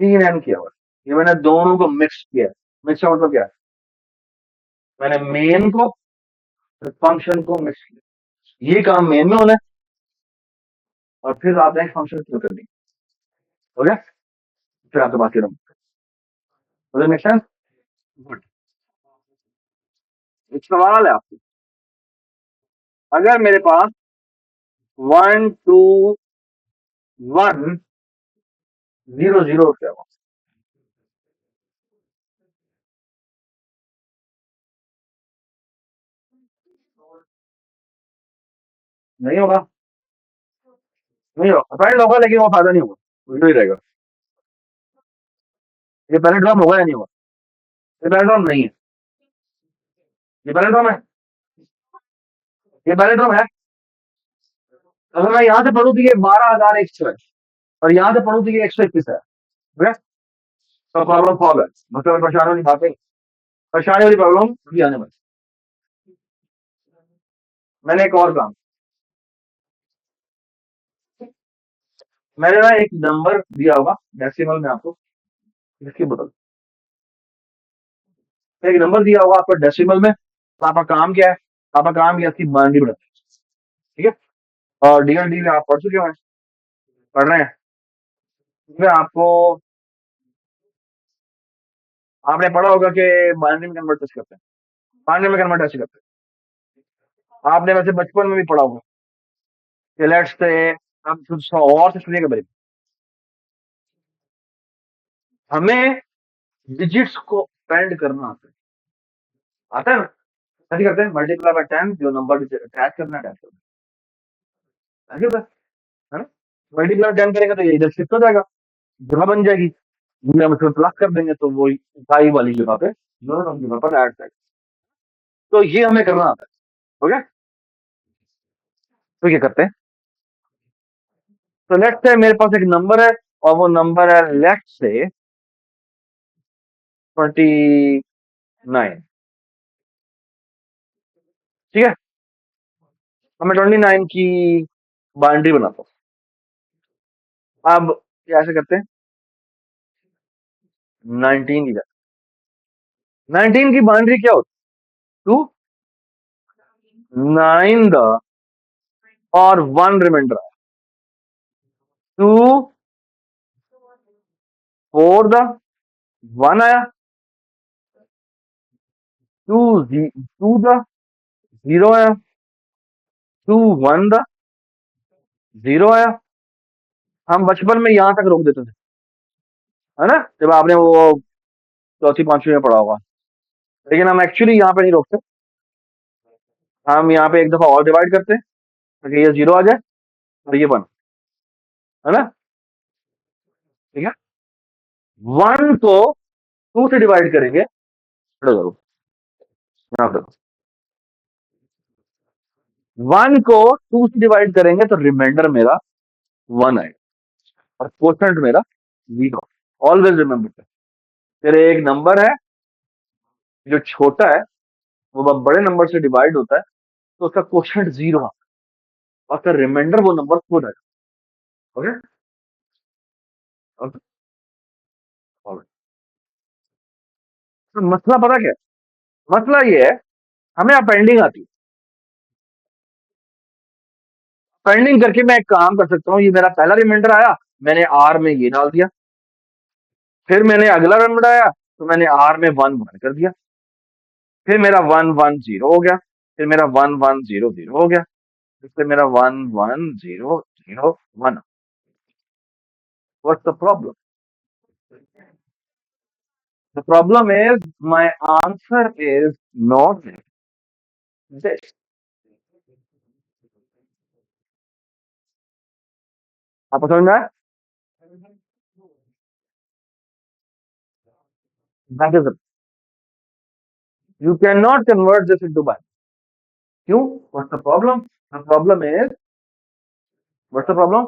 सीन एन किया हुआ है, ये मैंने दोनों को मिक्स किया है। मिक्स का मतलब क्या है, मैंने मेन को फंक्शन को मिक्स किया, ये काम मेन में होना है और फिर आपने फंक्शन शुरू कर दी, हो गया। फिर आपके पास मुझे मेक सेंस, गुड। एक सवाल है आपको, अगर मेरे पास 1 2 1 0 0 क्या हुआ, नहीं होगा, नहीं होगा, फाइंड होगा लेकिन वो फायदा नहीं होगा, उल्टा ही रहेगा। ये पहले ड्रॉप होगा या नहीं होगा, ये पहले ड्रॉप नहीं है, ये पहले ड्रॉप है, ये पहले ड्रॉप है। अगर मैं यहाँ से पढ़ूँ तो ये 12,100 है और यहाँ से पढ़ूँ तो ये 121 है, ठीक है? तो प्रॉब्लम सॉल्व है, मतलब परेशान वाली बात नहीं, परेशानी वाली प्रॉब्लम भी आने वाली। मैंने एक और काम, मैंने ना एक नंबर दिया होगा डेसिमल में आपको, इसकी बदल एक नंबर दिया होगा आपको डेसिमल में, तो आपका काम क्या है, आपका काम क्या है, इसकी बाउंड्री बढ़ाना है, ठीक है। और डीएलडी में आप पढ़ चुके हैं, पढ़ रहे हैं, इसमें आपको, आपने पढ़ा होगा कि बाइनरी में कन्वर्ट कैसे करते हैं, बाइनरी में कन्वर्ट कैसे करते हैं, आपने वैसे बचपन में भी पढ़ा होगा कि लेट्स से, हम कुछ और से सुनिएगा मेरे, हमें डिजिट्स को पेंड करना आता है ना, कैसे करते हैं, मल्टीप्लाई बाय 10 जो नंबर अटैच करना है, अटैच करना है, ऐसे होता है ना। मल्टीप्लाई 10 करेंगे तो ये इधर शिफ्ट हो जाएगा, जगह बन जाएगी, हम इसमें प्लस कर देंगे तो वो इकाई वाली जगह पे दोनों जगह पर ऐड जाएगा, तो ये हमें करना आता है, हो गया। तो ये करते हैं, तो लेट्स से मेरे पास एक नंबर है और वो नंबर है लेट्स से 29, ठीक है। अब मैं 29 की बाउंड्री बनाता हूँ, अब कैसे करते हैं, 19 की, 19 की बाउंड्री क्या होती है, 9 द और 1 रिमाइंडर, 2 4 द 1 आया, 2 2 द 0 आया, 2 1 द 0 आया। हम बचपन में यहाँ तक रोक देते थे, है ना, जब आपने वो चौथी पांचवी में पढ़ा होगा, लेकिन हम एक्चुअली यहाँ पे नहीं रोकते, हम यहाँ पे एक दफा और डिवाइड करते हैं ताकि ये 0 आ जाए और ये 1, है ना, ठीक है। 1 को 2 से डिवाइड करेंगे, खड़े करो, यहाँ पे 1 को 2 से डिवाइड करेंगे तो रिमाइंडर मेरा 1 आएगा और कोशेंट मेरा 0। ऑलवेज रिमेंबर, तेरे एक नंबर है जो छोटा है, वो बड़े नंबर से डिवाइड होता है तो उसका कोशेंट 0 आता है और फिर रिमाइंडर वो नंबर खुद आएगा, ओके। Okay, alright। तो मसला पता क्या है? मसला ये है, हमें अपेंडिंग आती है, अपेंडिंग करके मैं एक काम कर सकता हूँ, ये मेरा पहला रिमाइंडर आया, मैंने आर में ये डाल दिया, फिर मैंने अगला रिमाइंडर आया तो मैंने आर में 1 कर दिया, फिर मेरा 1 1 0 हो गया, फिर मेरा 1 1 0 0 हो गया, फिर मेरा 1 1 0 0 1, What's the problem? The problem is my answer is not this. आपको समझ में आया? That is it. You cannot convert this into binary. क्यों? What's the problem? The problem is, what's the problem?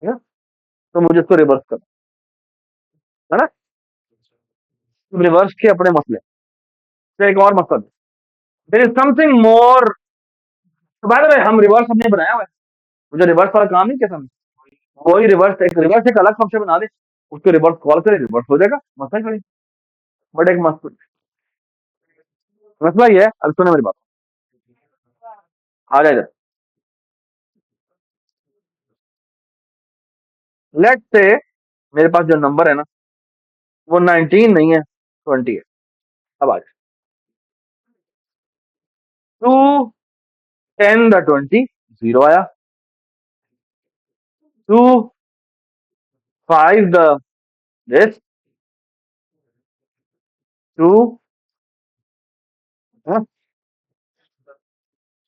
Yeah? तो मुझे इसको रिवर्स करना है ना? तुम रिवर्स के अपने मसले, तो एक और मसला देर इज समथिंग मोर। तो बाय द वे हम रिवर्स हमने बनाया हुआ है, मुझे रिवर्स वाला काम नहीं किया था। वही रिवर्स एक अलग फंक्शन बना दे, उसको रिवर्स कॉल करे, रिवर्स हो जाएगा, मसला ही नहीं। बट एक मसला मसला ये है, अब सुनो मेरी बात, आ जाए। लेट से मेरे पास जो नंबर है ना, वो 19 नहीं है, 20 है। अब आ जाए, 2 10 द 20 0 आया, 2 5 द this 2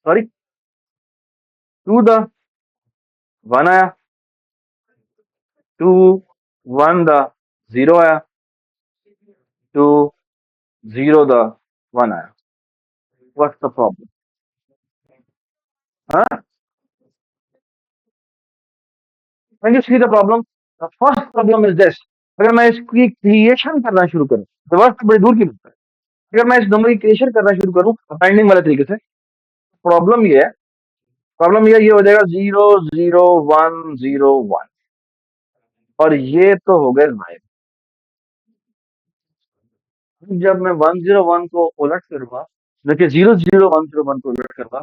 सॉरी 2 द 1 आया, 2 1 द 0 आया, 2 0 द 1 आया। What's the problem? हाँ, when you see the problem, the first problem is this। अगर मैं इसकी क्रिएशन करना शुरू करूं, रिवर्स तो बड़ी दूर की बात है, अगर मैं इस नंबर की क्रिएशन करना शुरू करूं अपेंडिंग वाले तरीके से, प्रॉब्लम ये है, प्रॉब्लम ये हो जाएगा 0 0 1 0 1, और ये तो हो गए नाइन। जब मैं 101 को उलट करूंगा, देखिए 0 0 1 0 1 को उलट करूंगा,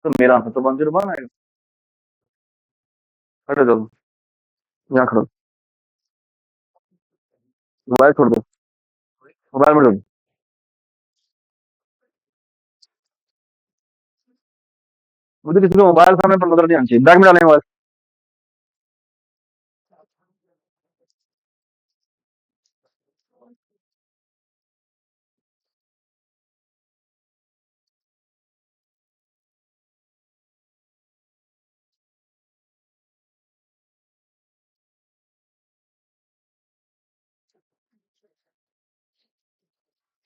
तो मेरा आंसर तो 101 आएगा। हटो चलो, यहाँ खड़ो, मोबाइल छोड़ दो, मोबाइल में लो। मुझे किसी को मोबाइल सामने पर नजर नहीं आनी चाहिए, बैग में डालेंगे मोबाइल।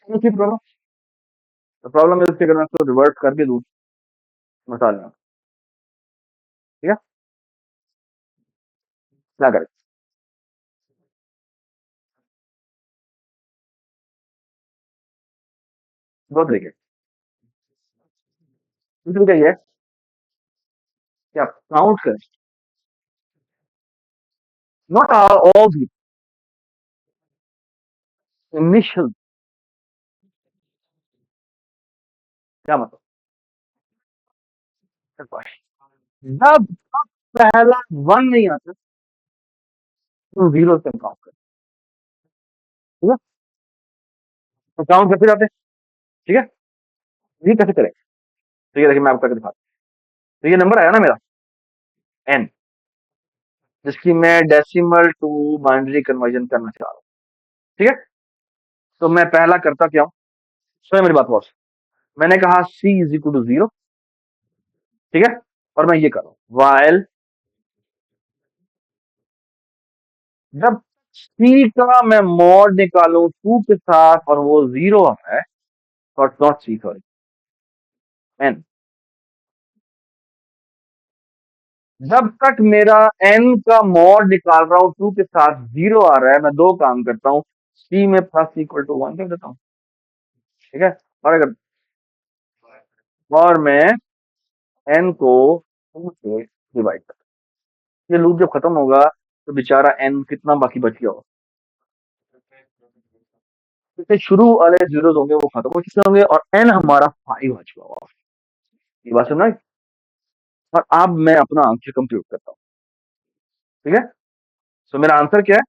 प्रॉब्लम, प्रॉब्लम है उसके, अगर मैं उसको रिवर्ट करके दूं मसाले में, ठीक है, क्या करें? दो तरीके, दूसरी तरीका ये है कि आप काउंट करें, नॉट ऑल दी इनिशियल, क्या मतलब, जब तक पहला वन नहीं आता तो जीरो से काउंट करें, ठीक है, तो काउंट करते जाते हैं, ठीक है। ये कैसे करें? तो ये देखिए मैं आपको करके दिखाता हूं। तो ये नंबर आया ना मेरा एन, जिसकी मैं डेसिमल टू बाइनरी कन्वर्जन करना चाह रहा हूँ, ठीक है। तो मैं पहला करता क्या हूँ, सुनिए मेरी बात बहुत, मैंने कहा सी इज इक्वल टू 0, ठीक है, और मैं ये कर रहा हूँ वाइल, जब सी का मैं मॉड निकालूं 2 के साथ और वो 0 आता है, नॉट सी सॉरी, एन, जब तक मेरा एन का मॉड निकाल रहा हूं 2 के साथ 0 आ रहा है, मैं दो काम करता हूँ, सी में प्लस इक्वल टू 1 कर देता हूँ, ठीक है, और अगर और मैं एन को 2 से डिवाइड करता हूँ, ये लूप जब खत्म होगा तो बेचारा एन कितना बाकी बच गया होगा, इससे शुरू वाले जीरोस होंगे वो खत्म हो चुके होंगे और एन हमारा 5 आ चुका होगा। ये बात सुन रहा है? और अब मैं अपना आंसर कंप्यूट करता हूँ, ठीक है। तो मेरा आंसर क्या है,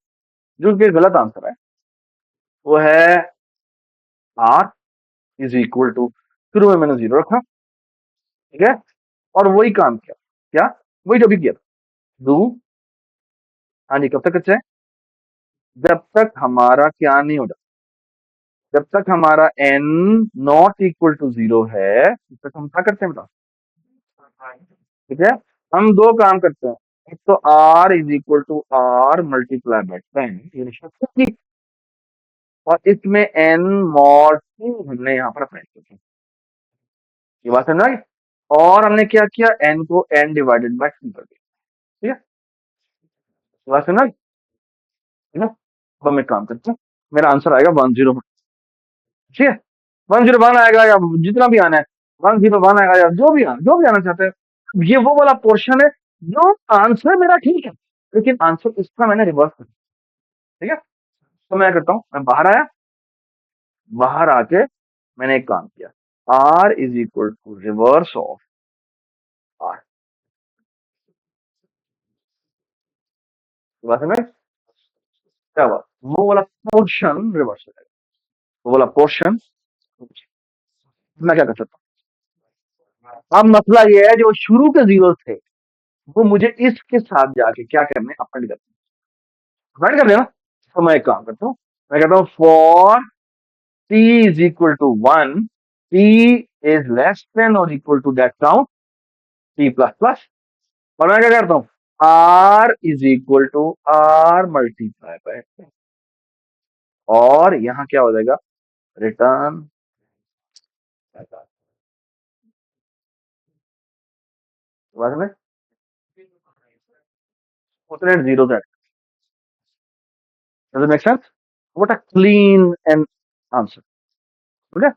जो कि गलत आंसर है, वो है आर इज इक्वल टू, शुरू में मैंने 0 रखा, ठीक है, और वही काम किया, क्या, वही जो भी किया था, डू। हाँ जी, कब तक अच्छा है? जब तक हमारा क्या नहीं होता, जब तक हमारा n नॉट इक्वल टू 0 है, तब तक हम क्या करते हैं बताओ? ठीक है, हम दो काम करते हैं। एक तो r is equal to r multiply by 10, ये निश्चित है। और इसमें n मॉड 2 हमने यहाँ पर अप्लाई किया। ये बात समझ आई? और हमने क्या किया, n को n डिवाइडेड बाय 2 कर दिया। ठीक है, ये बात समझ आई? ठीक है, अब हम एक काम करते हैं, मेरा आंसर आएगा 101। ठीक है, 101 आएगा या जितना भी आना है, 101 आएगा या जो भी आना चाहते हैं। ये वो वाला पोर्शन है जो आंसर मेरा ठीक है, लेकिन आंसर इसका मैंने रिवर्स कर दिया। ठीक है, तो मैं करता हूँ, मैं बाहर आया, बाहर आके मैंने एक काम किया, r is equal to reverse of r। बात है, क्या हुआ, वो वाला पोर्शन रिवर्स हो जाएगा, वो वाला पोर्शन। मैं क्या कर सकता हूँ, अब मसला ये है जो शुरू के जीरो थे, वो मुझे इसके साथ जाके क्या करने, अपडेट करने, अपडेट कर देना। तो मैं एक काम करता हूँ, मैं कहता हूँ for t is equal to 1, t is less than और equal to that count t plus plus. और मैं क्या करता हूँ, r is equal to r multiply by, और यहाँ क्या हो जाएगा, रिटर्न में उतने zero that. Does it make sense? What a clean and answer. ठीक है,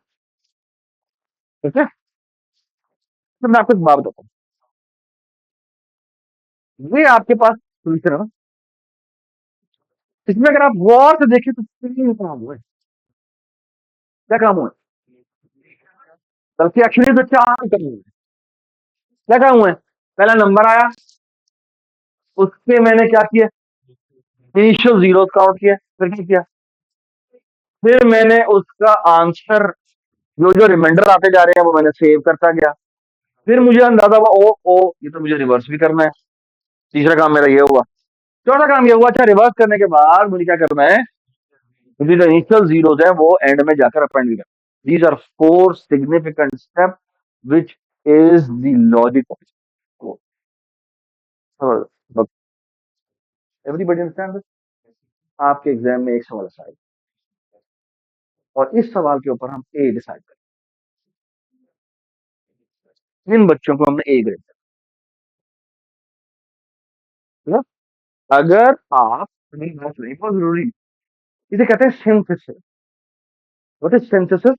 ठीक है। तो मैं आपको एक बात बताता हूँ, ये आपके पास सोल्यूशन है ना, इसमें अगर आप गौर से देखें तो तीन काम हुए। क्या काम हुए? बल्कि एक्चुअली तो चार काम हुए। क्या काम हुए? पहला नंबर आया, उसके मैंने क्या किया, इनिशियल जीरो काउंट किया, फिर क्या किया, फिर मैंने उसका आंसर जो जो रिमाइंडर आते जा रहे हैं वो मैंने सेव करता गया। फिर मुझे अंदाजा हुआ, ओ ओ ये तो मुझे रिवर्स भी करना है। तीसरा काम मेरा ये हुआ। चौथा काम ये हुआ, अच्छा रिवर्स करने के बाद मुझे क्या करना है, मुझे जो इनिशियल जीरोस है वो एंड में जाकर अपेंड भी करना। These are four significant step which is the logic of everybody understand this. आपके एग्जाम में एक सवाल ऐसा आएगा और इस सवाल के ऊपर हम ए डिसाइड करें, इन बच्चों को हमने ए ग्रेड दिया। अगर आप, नहीं बहुत नहीं, बहुत जरूरी, इसे कहते हैं synthesis. What is synthesis?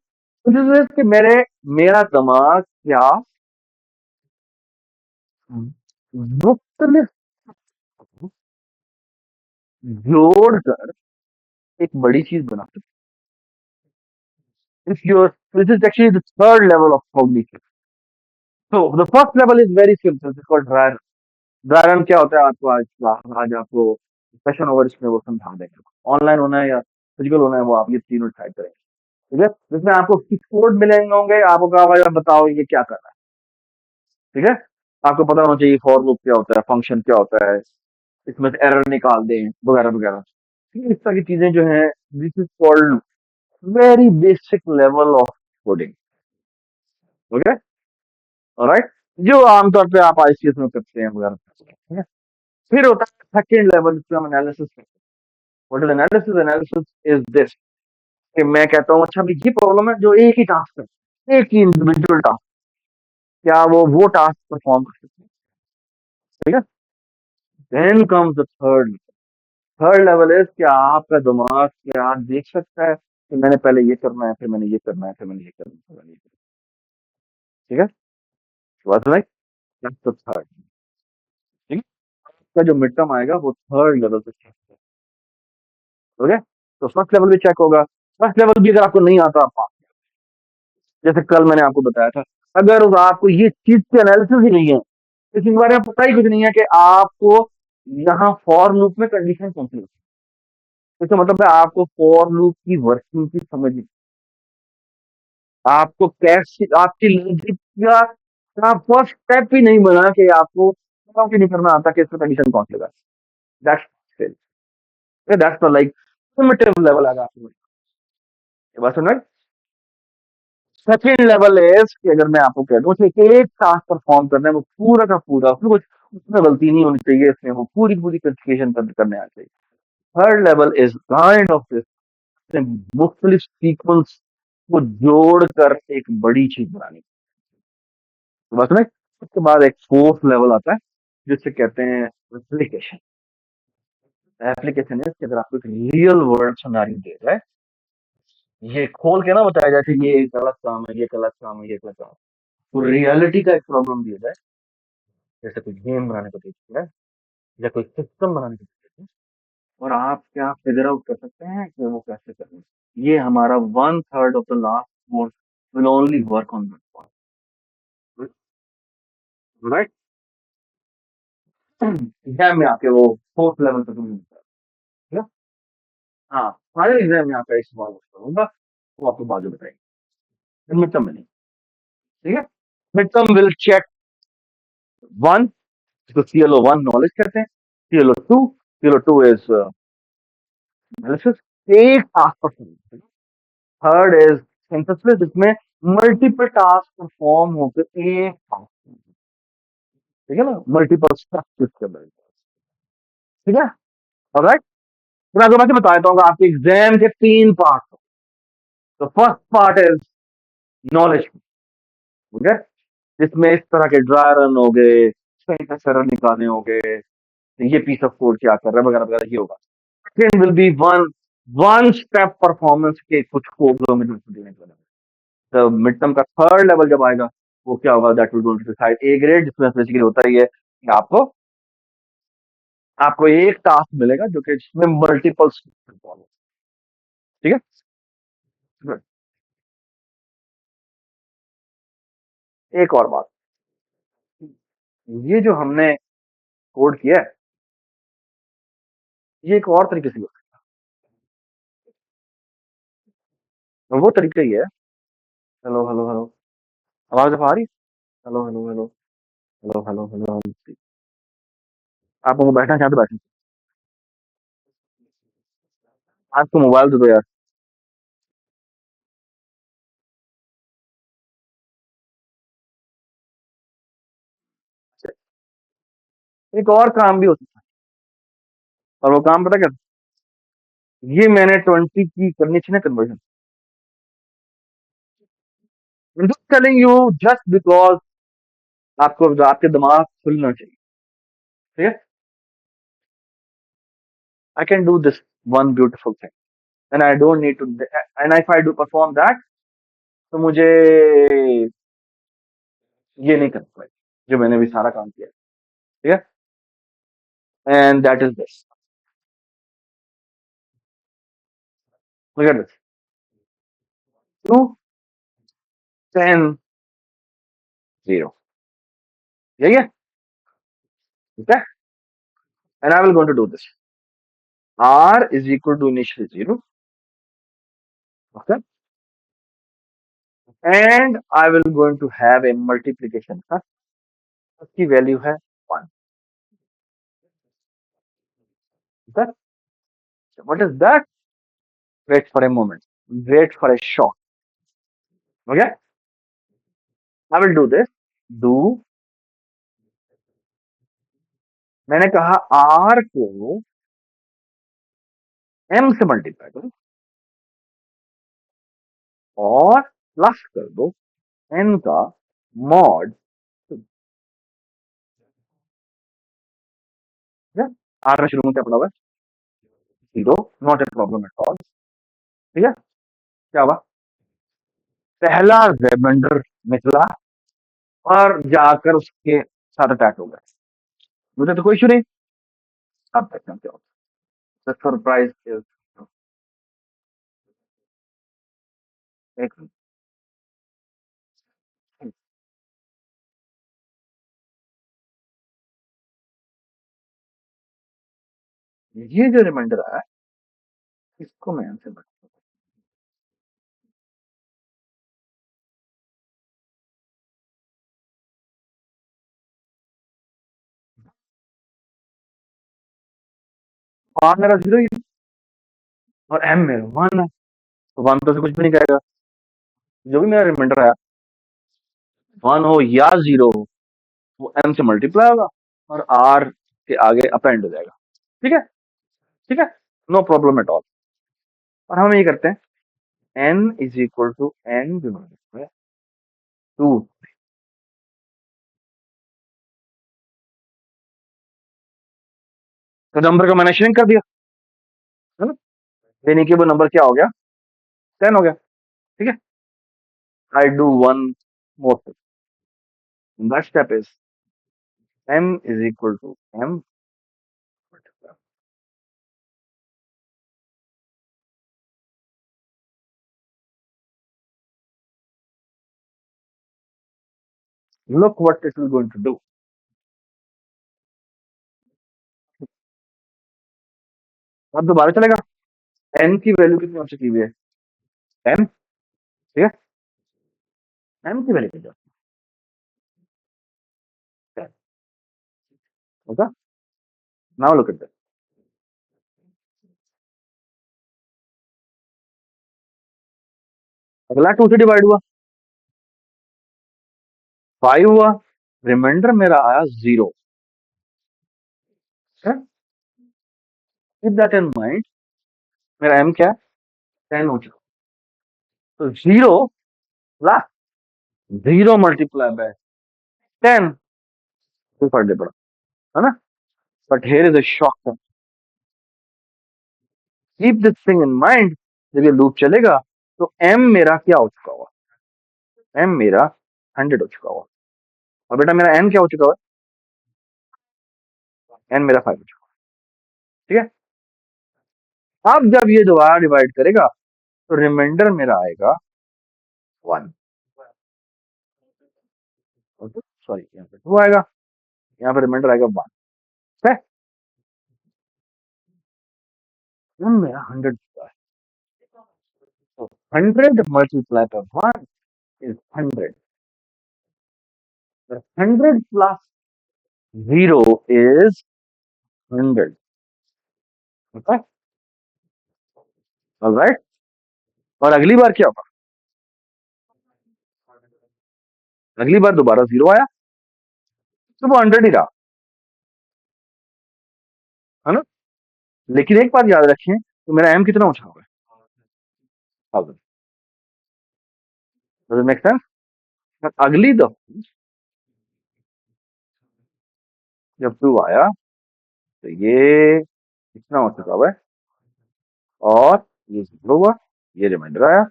Synthesis कि मेरा दिमाग क्या मुख्तलिफ जोड़कर एक बड़ी चीज बना सकते हैं। This is actually the third level of cognition. So the first level is very simple. It's called dry run. Dry run क्या होता है, आपको आज आपको सेशन ओवर इसमें वो समझा देंगे। ऑनलाइन होना है या फिजिकल होना है, वो आप ये तीनों डिसाइड करेंगे। ठीक है, जिसमें आपको कोड मिलेंगे होंगे, आपको कहा होगा बताओ ये क्या कर रहा है। ठीक है, आपको पता होना चाहिए फॉर लूप क्या होता है, फंक्शन क्या होता है, इसमें से एरर निकाल दें वगैरह वगैरह। ठीक है, इस तरह की चीजें जो है, this is called very basic level of coding. Okay, alright, जो आमतौर पे आप आईसीएस में करते हैं वगैरह। ठीक है, फिर होता है सेकेंड लेवल, जिसमें हम एनालिसिस करते हैं। What is analysis? Analysis is this कि मैं कहता हूँ, अच्छा भाई ये प्रॉब्लम है जो एक ही टास्क है, एक ही इंडिविजुअल टास्क, क्या वो टास्क परफॉर्म कर सकते हैं? ठीक है, then comes the third. Third level is कि आपका दिमाग क्या देख सकता है कि मैंने पहले ये करना है, फिर मैंने ये करना है, फिर मैंने ये करना है, फिर मैंने ये करना है। ठीक है, was like that's the third. ठीक है, का जो मिड टर्म आएगा वो थर्ड लेवल से चेक। ओके, तो फर्स्ट लेवल भी चेक होगा। फर्स्ट लेवल भी अगर आपको नहीं आता, आप जैसे कल मैंने आपको बताया था, अगर आपको ये चीज की एनालिसिस ही नहीं है, इसके बारे में पता ही कुछ नहीं है कि आपको यहाँ फॉर लूप में कंडीशन कौन सी, इसका मतलब है आपको फॉर लूप की वर्किंग की समझ नहीं, आपको कैसे आपकी लॉजिक का फर्स्ट स्टेप ही नहीं बना कि आपको कि नहीं करना आता कि इसमें कंडीशन कौन सी लगा। That's that's the like primitive level आएगा आपको। ये बात सुन रहे? सेकेंड लेवल इज कि अगर मैं आपको कह दूं कि एक टास्क परफॉर्म करना है वो पूरा का पूरा, उसमें कुछ उसमें गलती नहीं होनी चाहिए, इसमें वो पूरी पूरी कन्फिगरेशन करने आ चाहिए। Third level is kind of this मुख्तलिफ सीक्वेंस को जोड़कर एक बड़ी चीज बनानी। तो बस में उसके बाद एक फोर्थ लेवल आता है जिससे कहते हैं एप्लीकेशन। एप्लीकेशन है कि अगर आपको एक रियल वर्ल्ड सिनेरियो दे रहा है, ये खोल के ना बताया जाए कि ये एक गलत काम है, ये गलत काम है, ये गलत काम है, तो रियलिटी का एक प्रॉब्लम दिया जाए, जैसे कोई गेम बनाने को दे है या कोई सिस्टम बनाने को दे है, और आप क्या फिगर आउट कर सकते हैं कि वो कैसे करना है। ये हमारा one third of the last course will only work on that point, right? Exam में आपके वो फोर्थ लेवल तक मिलता है, ठीक है? हाँ, फाइनल एग्जाम में आपका एक सवाल करूंगा, वो आपको बाद में बताएंगे, मिड टर्म में नहीं, ठीक है? Mid term will check one, इसको CLO1 नॉलेज कहते हैं, CLO2 इज एनालिसिस, एक task perform, third is synthesis, जिसमें मल्टीपल टास्क परफॉर्म होकर एक task, ठीक है ना, मल्टीपल स्ट्रक्चर्स के अंदर, ठीक है? ऑलराइट, तो मैं बता देता हूँ आपके एग्जाम के तीन पार्ट। तो first part is knowledge, okay, जिसमें इस तरह के ड्राई रन हो गए, रन निकालने हो गए, ये पीस ऑफ कोड क्या कर रहा है वगैरह वगैरह, ये होगा। Second will be one one step performance के कुछ कोड में देने के बाद, तो मिड टर्म का थर्ड लेवल जब आएगा, वो क्या होगा, that will go to decide a grade, जिसमें बेसिकली होता ही है कि आपको आपको एक टास्क मिलेगा जो कि जिसमें मल्टीपल, ठीक है? एक और बात, ये जो हमने कोड किया है, ये एक और तरीके से हो सकता है, वो तरीका ही है। हेलो हेलो हेलो, आवाज आ रही? Hello hello hello hello hello hello, आपको बैठना चाहते बैठना, आपको मोबाइल दे दो यार। एक और काम भी हो सकता है, और वो काम पता क्या, ये मैंने 20 की करनी चाहिए ना conversion, telling you just because आपको आपके दिमाग खुलना चाहिए, ठीक है? I can do this one beautiful thing and I don't need to, and if I do perform that, तो मुझे ये नहीं करना पड़ेगा जो मैंने भी सारा काम किया, ठीक है? And that is this, look at this, 2 10 0, यही है, ठीक है? And I will going to do this, r is equal to initially 0, okay, and I will going to have a multiplication, huh? उसकी वैल्यू है 1, okay? So what is that? Wait for a moment, wait for a shot, okay? I will do this, do, मैंने कहा r को m से multiply करो और plus कर दो n का मॉड, r में शुरू में क्या पड़ा हुआ है, 0, not a problem at all, ठीक है? क्या हुआ, पहला वेबेंडर निकला और जाकर उसके साथ अटैक हो गया, मुझे तो कोई इशू नहीं, अब तक क्या होता है, सरप्राइज इज, एक ये जो रिमाइंडर आया, इसको मैं आंसर बता, R मेरा 0 ही है और M मेरा 1 है, तो 1 तो से कुछ भी नहीं कहेगा। जो भी मेरा रिमाइंडर आया 1 हो या 0 हो वो M से मल्टीप्लाई होगा और R के आगे अपेंड हो जाएगा। ठीक है, ठीक है, नो प्रॉब्लम एट ऑल। और हम ये करते हैं n is equal to n divided by 2। तो नंबर का मैंने श्रिंक कर दिया, है ना, यानी कि वो नंबर क्या हो गया, 10 हो गया। ठीक है, I do one more step, that step is m is equal to m, look what it will going to do। अब दोबारा चलेगा, n की वैल्यू कितनी हो चुकी हुई है 10। ठीक है, m की वैल्यू कितनी है 10। Okay, now look at that, अगला 2 से डिवाइड हुआ 5 हुआ, रिमाइंडर मेरा आया 0। कीप दैट इन माइंड, मेरा m क्या है 10 हो चुका, तो 0 प्लस 0 मल्टीप्लाई बाय 10 कोई फर्क नहीं पड़ा, है ना। But here is a shock, keep this thing in mind, जब ये लूप चलेगा तो m मेरा क्या हो चुका होगा, m मेरा 100 हो चुका होगा, और बेटा मेरा n क्या हो चुका है, n मेरा 5 हो चुका है। ठीक है, अब जब ये दोबारा डिवाइड करेगा तो रिमाइंडर मेरा आएगा 1, सॉरी यहाँ पे 2 आएगा, यहाँ पे रिमाइंडर आएगा 1। ठीक है, m मेरा 100 है, तो 100 multiply by 1 is 100, 100 plus 0 is 100। Okay, alright, और अगली बार क्या होगा, अगली बार दोबारा 0 आया तो वो 100 ही रहा, है ना। लेकिन एक बात याद रखिए, तो मेरा m कितना ऊंचा होगा 1000। Does it make sense. अगली दफा जब 2 आया तो ये कितना हो चुका हुआ है, और ये 0 हुआ, ये रिमाइंडर आया,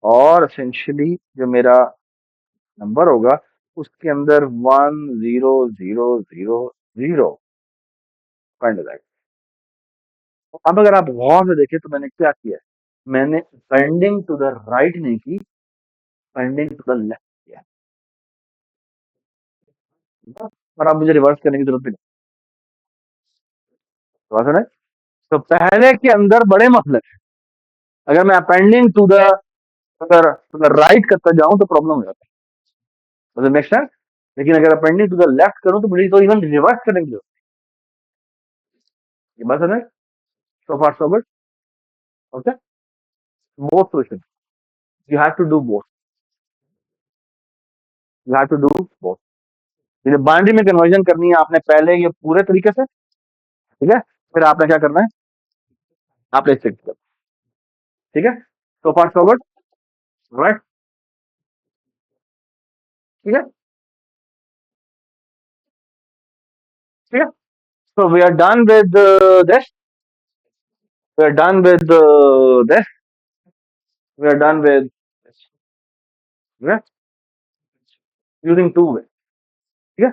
और एसेंशियली जो मेरा नंबर होगा उसके अंदर 1 0 0 0 0 फाइंड हो जाएगा। अब अगर आप गौर से देखें तो मैंने क्या किया है, मैंने पेंडिंग टू द राइट नहीं की, पेंडिंग टू द लेफ्ट किया है। और अब मुझे रिवर्स करने की जरूरत भी नहीं, समझ रहे हैं? तो पहले के अंदर बड़े मसले थे, अगर मैं अपेंडिंग टू द अगर टू द राइट करता जाऊं तो प्रॉब्लम हो जाता है, नेक्स्ट टाइम। लेकिन अगर अपेंडिंग टू द लेफ्ट करूं तो मुझे तो इवन रिवर्स करने की जरूरत है। ये बात है ना, so far so good. Okay, both solution, you have to do both, you have to do both. ये बाइनरी में कन्वर्जन करनी है आपने पहले ये पूरे तरीके से, ठीक है, फिर आपने क्या करना है, आपने स्ट्रिक्ट कर, ठीक है, सो फार सो गुड, राइट, ठीक है, ठीक है। So we are done with this. We are done with this. We are done with this. Okay? Using two ways. ठीक है,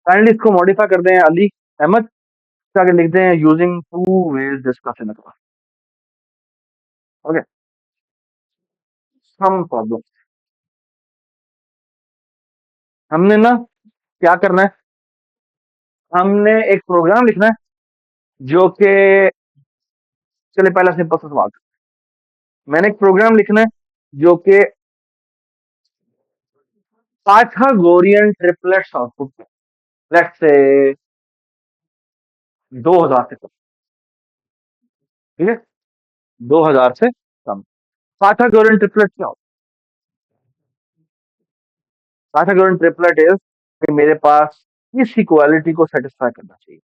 फाइनली इसको मॉडिफाई कर दें अली अहमद, आगे लिख दें using two ways discuss in class. Okay, some problem, हमने ना क्या करना है, हमने एक प्रोग्राम लिखना है जो कि, चलिए पहला सिंपल सा सवाल, मैंने एक प्रोग्राम लिखना है जो कि Pythagorean triplets output let's say 2000 से कम, ठीक है, 2000 से कम। पाइथागोरन ट्रिपलेट क्या होता है? पाइथागोरन ट्रिपलेट इज कि मेरे पास इस इक्वालिटी को सेटिस्फाई करना चाहिए,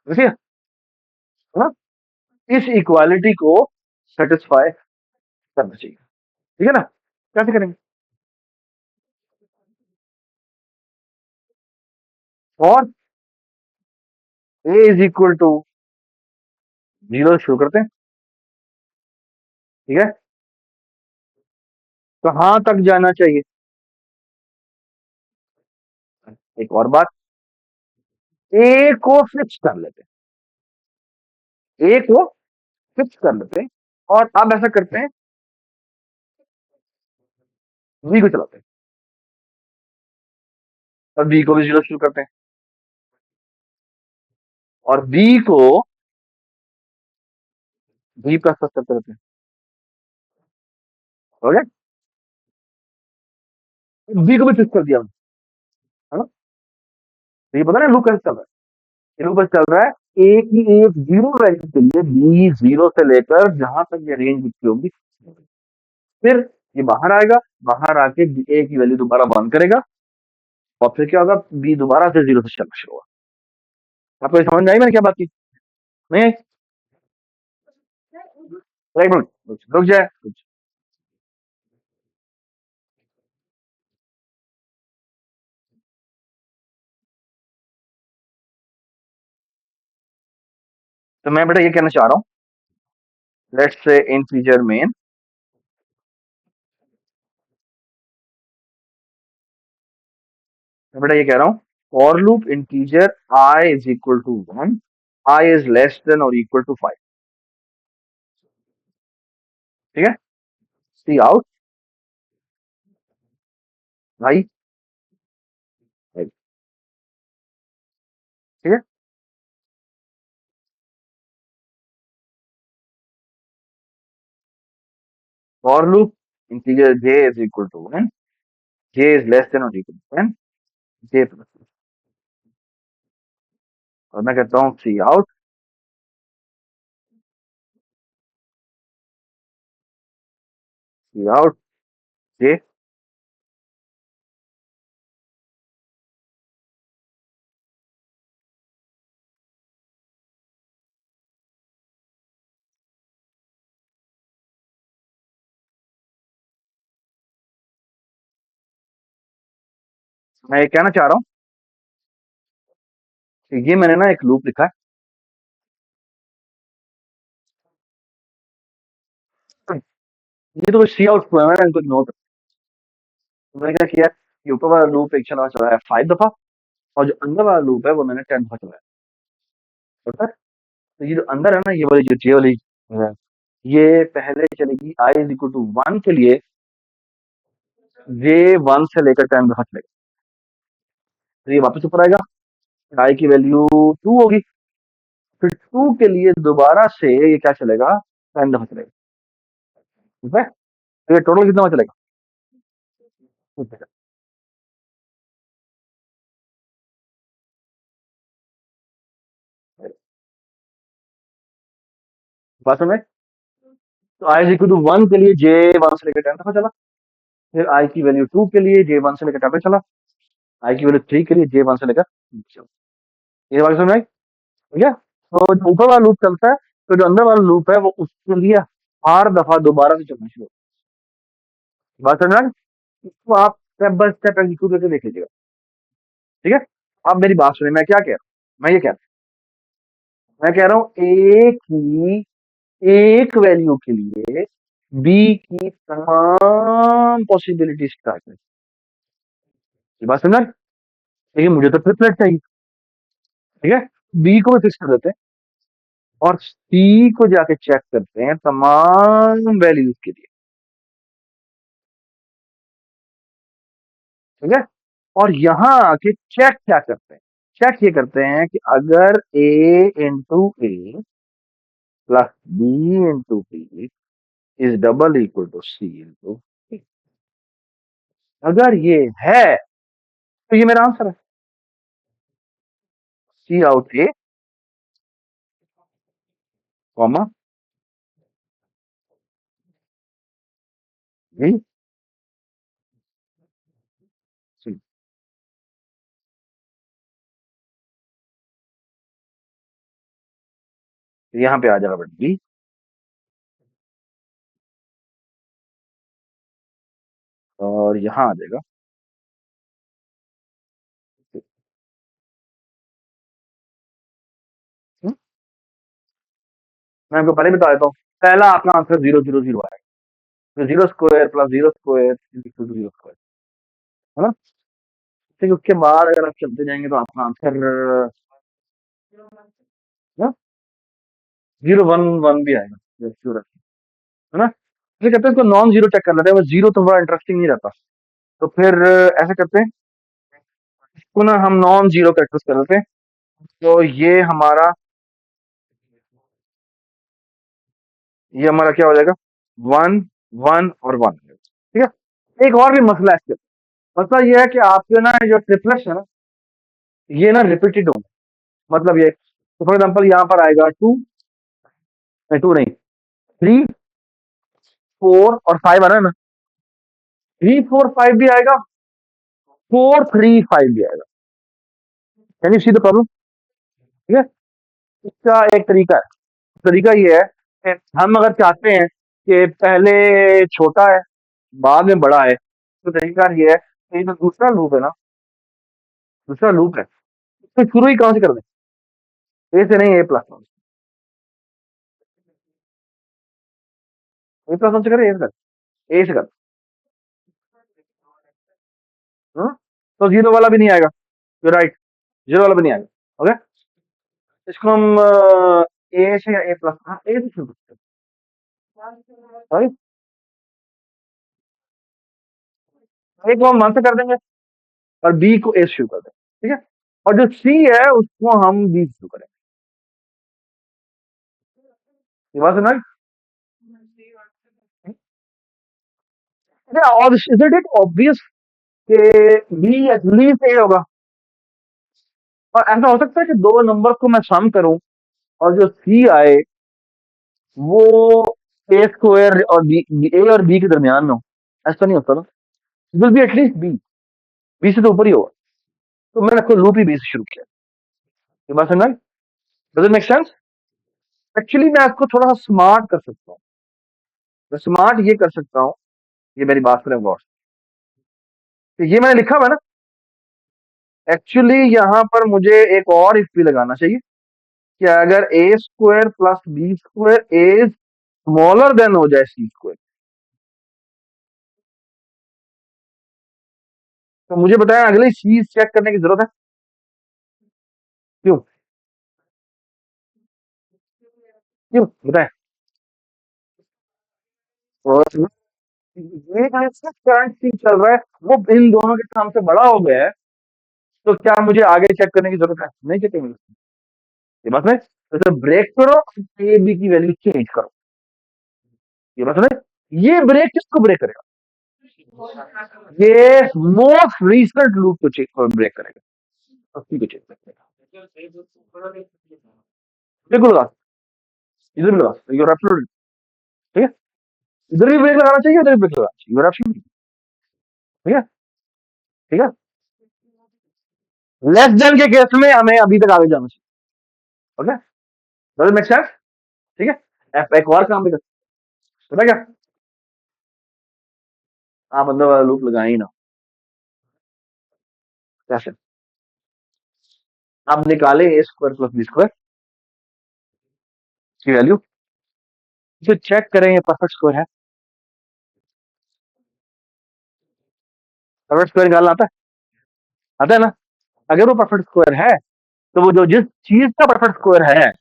देखिए, है ना? इस इक्वालिटी को सेटिस्फाई करना चाहिए, ठीक है ना? कैसे करेंगे? और ए इज इक्वल टू 0 शुरू करते हैं, ठीक है? कहां तक जाना चाहिए? एक और बात, ए को फिक्स कर लेते हैं, ए को फिक्स कर लेते हैं, और अब ऐसा करते हैं, बी को चलाते हैं, और बी को भी 0 शुरू करते हैं, और बी को बी प्लस प्लस करते रहते हैं, हो गया? बी को भी फिक्स कर दिया हमने, है ना? तो ये पता ना लूप कैसे चल रहा है? ये लूप कैसे चल रहा है? ए की एक जीरो वैल्यू के लिए बी 0 से लेकर जहां तक ये रेंज दिखती होगी, फिर ये बाहर आएगा, बाहर आके ए की वैल्यू दोबारा 1 करेगा, और फिर क्या होगा, बी दोबारा से 0 से चलना शुरू होगा। आपको ये समझ में आई मैंने क्या बात की? नहीं आई? एक मिनट, रुक जाए, तो मैं बेटा ये कहना चाह रहा हूँ, लेट्स से इंटीजर मेन, मैं बेटा ये कह रहा हूँ, for loop integer i is equal to 1, i is less than और इक्वल टू 5, ठीक है? सी आउट भाई, ठीक है? For loop integer j is equal to 1, j is less than और इक्वल टू 10, j प्लस, और मैं कहता हूँ सी आउट j। मैं ये कहना चाह रहा हूँ कि ये मैंने ना एक लूप लिखा है, ये तो सी आउट है, मैंने इनको इग्नोर कर, तो मैंने क्या किया, ये ऊपर वाला लूप एक चला चलाया 5 दफा, और जो अंदर वाला लूप है वो मैंने 10 दफा चलाया, होता है? तो ये जो अंदर है ना, ये वाली जो जे वाली है, ये पहले चलेगी आई इज इक्वल टू 1 के लिए, जे 1 से लेकर 10 दफा चलेगा, तो ये वापस ऊपर आएगा, आई की वैल्यू 2 होगी, फिर 2 के लिए दोबारा से ये क्या चलेगा, 10 दफा चलेगा, ठीक है? तो ये टोटल कितना चलेगा? ठीक है। बात समझ? तो आई इज इक्वल टू 1 के लिए जे 1 से लेकर 10 दफा चला, फिर आई की वैल्यू 2 के लिए जे 1 से लेकर 10 तक चला, आई की वैल्यू 3 के लिए जे 1 से लेकर चला। ये बात समझ में आई? ठीक है? तो जो ऊपर वाला लूप चलता है, तो जो अंदर वाला लूप है वो उसके लिए 8 दफा दोबारा से चलना शुरू होगा। बात समझ में आई? इसको आप स्टेप बाय स्टेप एग्जीक्यूट करके देख लीजिएगा, ठीक है? अब मेरी बात सुनिए, मैं क्या कह रहा हूँ, मैं कह रहा हूँ ए की एक वैल्यू के लिए बी की तमाम पॉसिबिलिटीज ट्राई करें, ये बात समझ? लेकिन मुझे तो ट्रिपलेट चाहिए, ठीक है? बी को भी फिक्स कर देते हैं, और सी को जाके चेक करते हैं तमाम वैल्यूज के लिए, ठीक है? और यहां आके चेक क्या करते हैं, चेक ये करते हैं कि अगर A into A plus B into B is double equal to C into, अगर ये है तो ये मेरा आंसर है, सी out A comma B C. यहाँ पे आ जाएगा बेटा बी, और यहाँ आ जाएगा। हम्म, मैं आपको पहले बता देता हूँ, पहला आपका आंसर 0 0 0 आएगा, तो 0 square plus 0 square equal to 0 square, है ना। ठीक है, उसके बाद अगर आप चलते जाएंगे तो आपका आंसर 0 1 1 भी आएगा, sure है ना। फिर कहते हैं इसको नॉन जीरो चेक कर लेते हैं, बस जीरो तो बड़ा इंटरेस्टिंग नहीं रहता। तो फिर ऐसे करते हैं, इसको ना हम नॉन जीरो प्रैक्टिस कर लेते हैं। तो ये हमारा क्या हो जाएगा, 1 1 और 1, ठीक है। एक और भी मसला है इसके, मसला ये है कि आपके ना जो ट्रिपलेट्स है ना, ये ना रिपीटेड होंगे। मतलब ये, तो फॉर एग्जाम्पल यहाँ पर आएगा 2 नहीं, 3 4 और 5 आ रहा है ना, 3 4 5 भी आएगा, 4 3 5 भी आएगा। Can you see the problem? ठीक है, इसका एक तरीका है, तरीका ये है कि हम अगर चाहते हैं कि पहले छोटा है बाद में बड़ा है, तो तरीका ये है कि जो दूसरा लूप है ना, दूसरा लूप है, तो शुरू ही कहाँ से कर दें, ए से नहीं, ए प्लस वन से करें, ए से कर। हाँ? तो जीरो वाला भी नहीं आएगा, यू राइट, जीरो वाला भी नहीं आएगा। ओके, इसको हम ए से या ए प्लस, हाँ ए से शुरू करते हैं, right? ए को हम वन से कर देंगे और बी को ए से शुरू कर देंगे, ठीक है। और जो सी है उसको हम बी से शुरू करेंगे। ये बात सुना? और इज इट ऑब्वियस कि बी एटलीस्ट ए होगा, और ऐसा हो सकता है कि दो नंबर को मैं सम करूं और जो सी आए वो ए स्क्वायर और बी, ए और बी के दरमियान में हो। ऐसा नहीं होता ना, will be at least b, b से तो ऊपर ही होगा। तो मैंने इसको लूप ही बी से शुरू किया। ये बात समझ, does it make sense? Actually मैं इसको थोड़ा सा स्मार्ट कर सकता हूँ। मैं स्मार्ट ये कर सकता हूँ, ये मेरी बात सुने गौर से। तो ये मैंने लिखा हुआ है ना, एक्चुअली यहाँ पर मुझे एक और इफ भी लगाना चाहिए कि अगर A square plus B square is smaller than हो जाए सी स्क्वायर, तो मुझे बताएं अगले चीज चेक करने की जरूरत है, क्यों? क्यों बताएं? और ये ऐसा करंट चीज चल रहा है, वो इन दोनों के काम से बड़ा हो गया है, तो क्या मुझे आगे चेक करने की जरूरत है? नहीं चेक करेंगे, ये बात है। तो ब्रेक करो, ए बी की वैल्यू चेंज करो, ये बात है। ये ब्रेक किसको ब्रेक करेगा? ये मोस्ट रीसेंट लूप को चेक ब्रेक करेगा, उसी को चेक करेगा। बिल्कुल लगा, इधर भी लगा, यूर एब्सोल्युटली, ठीक है। इधर भी ब्रेक लगाना चाहिए, उधर भी ब्रेक लगाना चाहिए, यूर एब्सोल्युटली, ठीक है, ठीक है। लेस देन के केस में हमें अभी तक आगे जाना चाहिए। Okay, does it make sense? ठीक है। एक और काम भी कर, पता क्या, आप अंदर वाला लूप लगाए ही ना, कैसे? आप निकाले ए स्क्वायर प्लस बी स्क्वायर की वैल्यू, फिर चेक करें ये परफेक्ट स्क्वायर है। परफेक्ट स्क्वायर निकालना आता है ना। अगर वो परफेक्ट स्क्वायर है, तो वो जो जिस चीज का परफेक्ट स्क्वायर है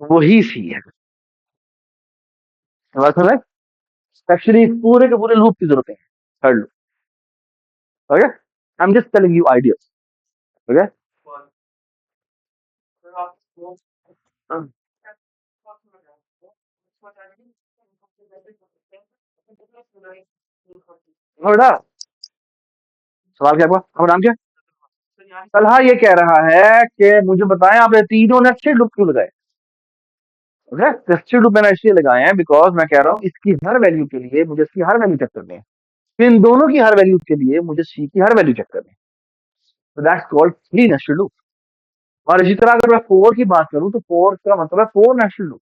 वही सी है। बात समझ? एक्चुअली पूरे के पूरे लूप की जरूरत है, third loop. Okay, I am just telling you ideas. Okay, थोड़ा सवाल क्या हुआ, आपका नाम क्या? सलाह ये कह रहा है कि मुझे बताएं आपने तीनों नेस्टेड लूप क्यों लगाए? ओके, नेस्टेड लूप मैंने इसलिए लगाए हैं बिकॉज मैं कह रहा हूँ इसकी हर वैल्यू के लिए मुझे इसकी हर वैल्यू चेक करनी है, फिर इन दोनों की हर वैल्यू के लिए मुझे सी की हर वैल्यू चेक करनी है। तो that's called three nested loop. और इसी तरह अगर मैं फोर की बात करूं तो फोर का मतलब है फोर नेस्टेड लूप,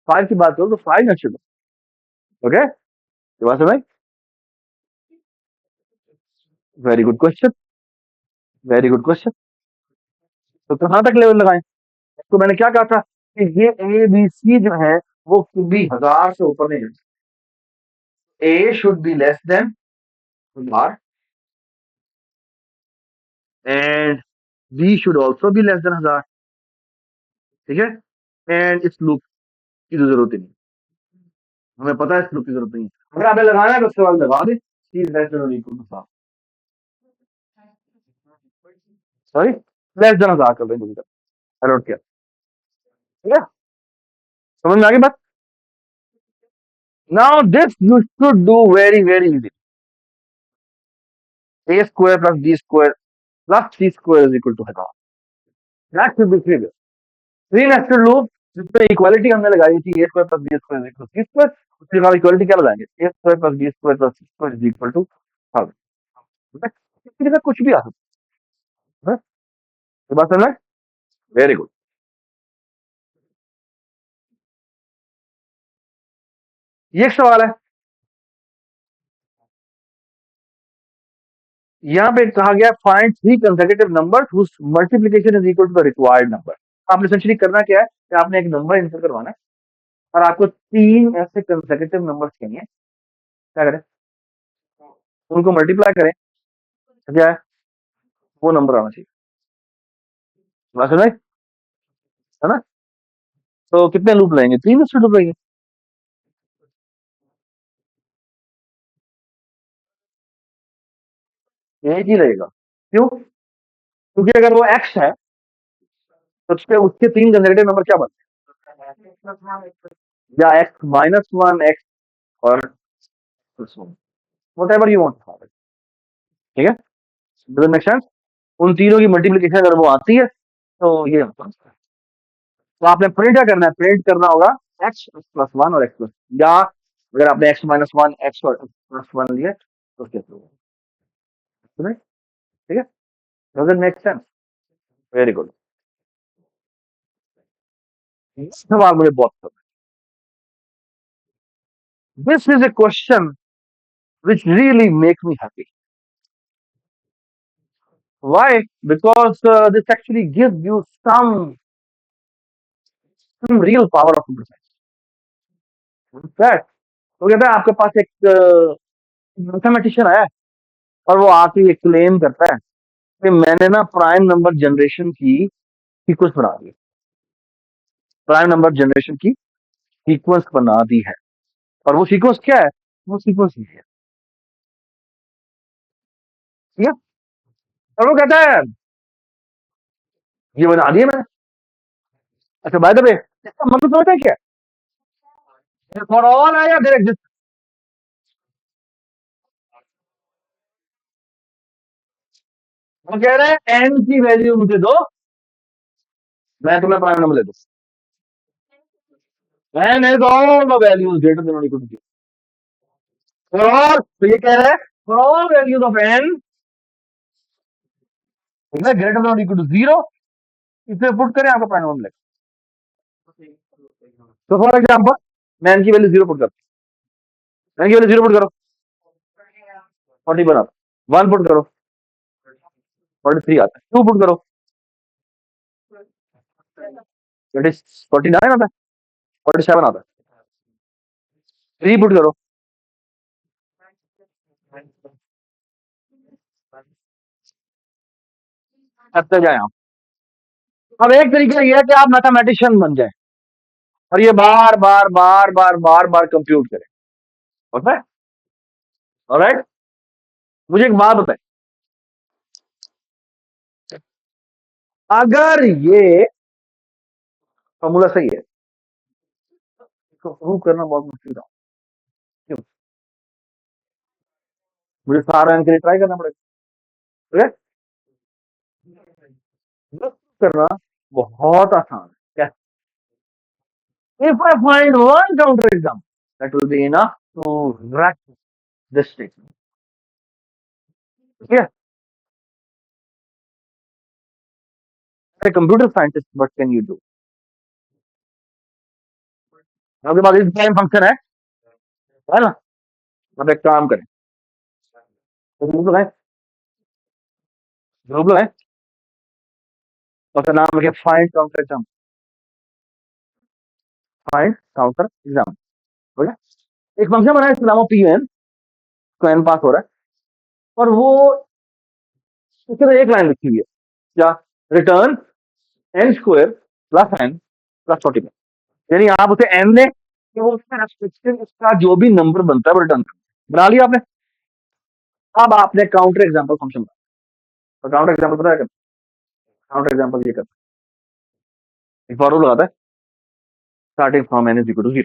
फाइव की बात करूं तो फाइव नेस्टेड लूप। ओके, ये बात समझ? Very good question, very good question. तो कहां तक लेवल लगाएं? तो मैंने क्या कहा था कि ये ए बी सी जो है वो कभी 1000 से ऊपर नहीं है। A should be less than 1000 and B should also be less than 1000। ठीक है, एंड इस लूप की तो जरूरत ही नहीं, हमें पता है इस लूप की जरूरत नहीं है। अगर आपने लगाना है तो उसके बाद लगा दे, सी लेस देन और equal to 1000, sorry less than 1000 कर देंगे इधर, अलॉट किया। ठीक है, समझ में आ गई बात? Now this you should do very very easy. A square plus B square plus C square is equal to 1000, that should be clear. Three nested loop जिसमें इक्वालिटी हमने लगाई थी A square plus B square equal C square, उसके बाद equality क्या लगाएंगे, A square plus B square plus C square is equal to 1000। इसकी जगह कुछ भी आ सकता है, ये बात समझ? Very good. ये एक सवाल है, यहाँ पे कहा गया find three consecutive number whose multiplication is equal to the required number. आपने एसेंशियली करना क्या है कि आपने एक नंबर इंटर करवाना है और आपको तीन ऐसे कंसेक्यूटिव नंबर्स चाहिए। क्या करें, उनको मल्टीप्लाई करें, तो क्या है, वो नंबर आना चाहिए। बात समझ में? है ना? तो कितने लूप लेंगे, तीन लूप लेंगे। एक ही रहेगा, क्यों? क्योंकि अगर वो एक्स है तो उसके उसके तीन जनरेटेड नंबर क्या बनते हैं, या एक्स माइनस वन एक्स और वट एवर यू वांट। ठीक है, डज मेक सेंस? उन तीनों की मल्टीप्लीकेशन अगर वो आती है तो ये होता है। तो आपने प्रिंट क्या करना है, प्रिंट करना होगा एक्स प्लस वन और एक्स प्लस, या अगर आपने एक्स माइनस वन एक्स और प्लस वन लिया तो उसके थ्रू। ठीक है, does make sense? Very good. सवाल मुझे बहुत पसंद है, this is a question which really makes me happy. Why? Because this actually gives you some real power of computer science. That तो कहता है आपके पास एक मैथमेटिशियन है और वो आके ये क्लेम करता है कि मैंने ना प्राइम नंबर जनरेशन की सीक्वेंस बना दी, प्राइम नंबर जनरेशन की सीक्वेंस बना दी है। और वो सीक्वेंस क्या है, वो सीक्वेंस ये है। ठीक है, और वो कहता है ये बना दिया मैंने। अच्छा बाय द वे, इसका मतलब समझता है क्या, फॉर ऑल है या देयर एग्जिस्ट? वो कह रहे हैं एन की वैल्यू मुझे दो, मैं तुम्हें प्राइम नंबर दे दूं। N is all the values greater than और इक्वल टू, फॉर ऑल, तो ये कह रहा है for all values of n greater than और इक्वल टू जीरो, इसे पुट करें आपका प्राइम नंबर मिलेगा। तो फॉर एग्जाम्पल मैं एन की वैल्यू जीरो पुट करता हूं, एन की वैल्यू जीरो पुट करो, 40 बना, वन पुट करो 43 आता है, टू पुट करो दैट इज 49 आता है, 47 आता है, थ्री पुट करो, करते जाए आप। अब एक तरीका यह है कि आप मैथमेटिशियन बन जाए और ये बार बार बार बार बार बार कंप्यूट करें, होता है? ऑलराइट, मुझे एक बात बताए, अगर ये फॉर्मूला सही है, इसको प्रूव करना बहुत मुश्किल था। क्यों? मुझे सारा अंक ट्राई करना पड़ेगा। ओके, करना बहुत आसान है। If I find one counter example, that will be enough to wreck this statement. Okay? As a computer scientist, what can you do? आपके पास इस टाइम फंक्शन है ना? अब एक काम करें, ग्रुप लगाएं, ग्रुप लगाएं, उसका नाम रखें find counter exam, find counter exam. Okay, एक फंक्शन बनाया इसका नाम पी एन, को एन पास हो रहा है, और वो उसके अंदर एक लाइन लिखी हुई है, क्या? Return n square plus n plus 40। यानी आप उसे एन दें कि वो उसका रेस्ट्रिक्शन, उसका जो भी नंबर बनता है वो रिटर्न बना लिया आपने। अब आपने काउंटर एग्जांपल फंक्शन बनाया, तो काउंटर एग्जांपल पता है क्या? काउंटर एग्जांपल ये करता है, एक फॉर लूप लगाता है, starting from n is equal to 0,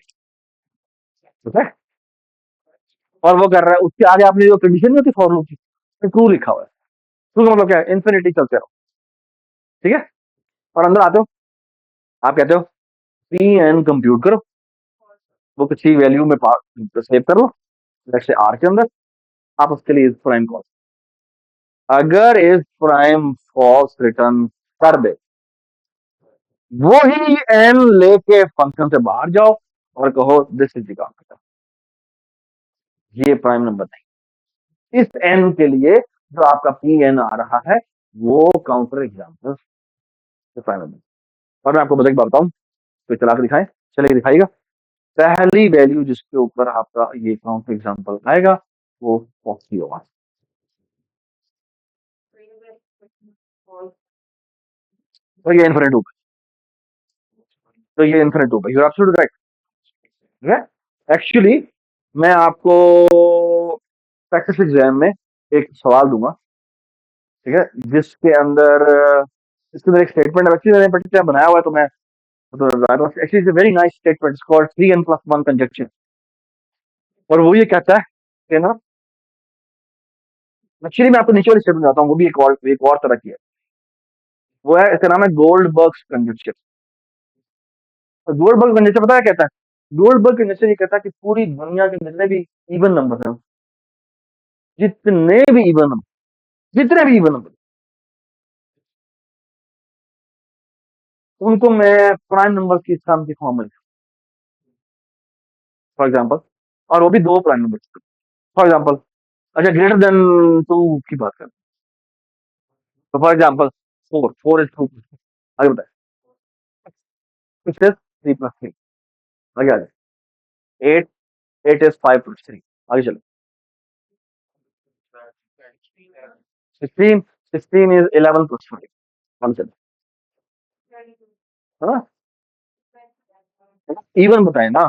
ठीक है? और वो कर रहा है, उसके आगे आपने जो कंडीशन नहीं होती फॉर लूप की, ट्रू लिखा हुआ है। ट्रू का मतलब क्या है? इन्फिनिटी चलते रहो, ठीक है? और अंदर आते हो, आप कहते हो पी एन कंप्यूट करो, वो किसी वैल्यू में सेव कर लो, जैसे आर के अंदर। आप उसके लिए इज प्राइम कॉल, अगर इज प्राइम फॉल्स रिटर्न कर दे, वो ही एन लेके फंक्शन से बाहर जाओ और कहो दिस इज द काउंटर, ये प्राइम नंबर नहीं। इस एन के लिए जो आपका पी एन आ रहा है वो काउंटर एग्जाम्पल प्राइम नंबर। और मैं आपको बताऊं, तो चला के दिखाएं, चलिए दिखाएगा। पहली वैल्यू जिसके ऊपर आपका ये काउंटर एग्जाम्पल आएगा वो पॉक्सी होगा, तो ये इन्फिनिट लूप है, तो ये इन्फिनिट लूप है, you are absolutely right. Actually मैं आपको प्रैक्टिस एग्जाम में एक सवाल दूंगा, ठीक है, जिसके अंदर इसके अंदर एक स्टेटमेंट है, एक्चुअली मैंने particular बनाया हुआ है, तो मैं तो actually it's a very nice statement, it's called 3n+1 conjunction. और वो ये कहता है कि ना, एक्चुअली मैं आपको नीचे वाली स्टेटमेंट बताता हूँ, वो भी एक और तरह की है। वो है, इसका नाम है गोल्डबर्ग कंजक्शन। तो गोल्डबर्ग कंजक्शन पता है क्या कहता है? गोल्डबर्ग कंजक्शन ये कहता है कि पूरी दुनिया के जितने भी इवन नंबर हैं, जितने भी इवन नंबर, जितने भी इवन नंबर, उनको मैं प्राइम नंबर की सम की फॉर्म में, फॉर एग्जाम्पल, और वो भी दो प्राइम नंबर, फॉर एग्जाम्पल, अच्छा ग्रेटर देन 2 की बात करें, तो फॉर एग्जाम्पल 4 4 इज 2, आगे बताए, 6 is 3+3, आगे आ जाए, 8 इज 5+3, आगे चलो, 16 इज 11+5, आगे चलो, हाँ, इवन बताए ना।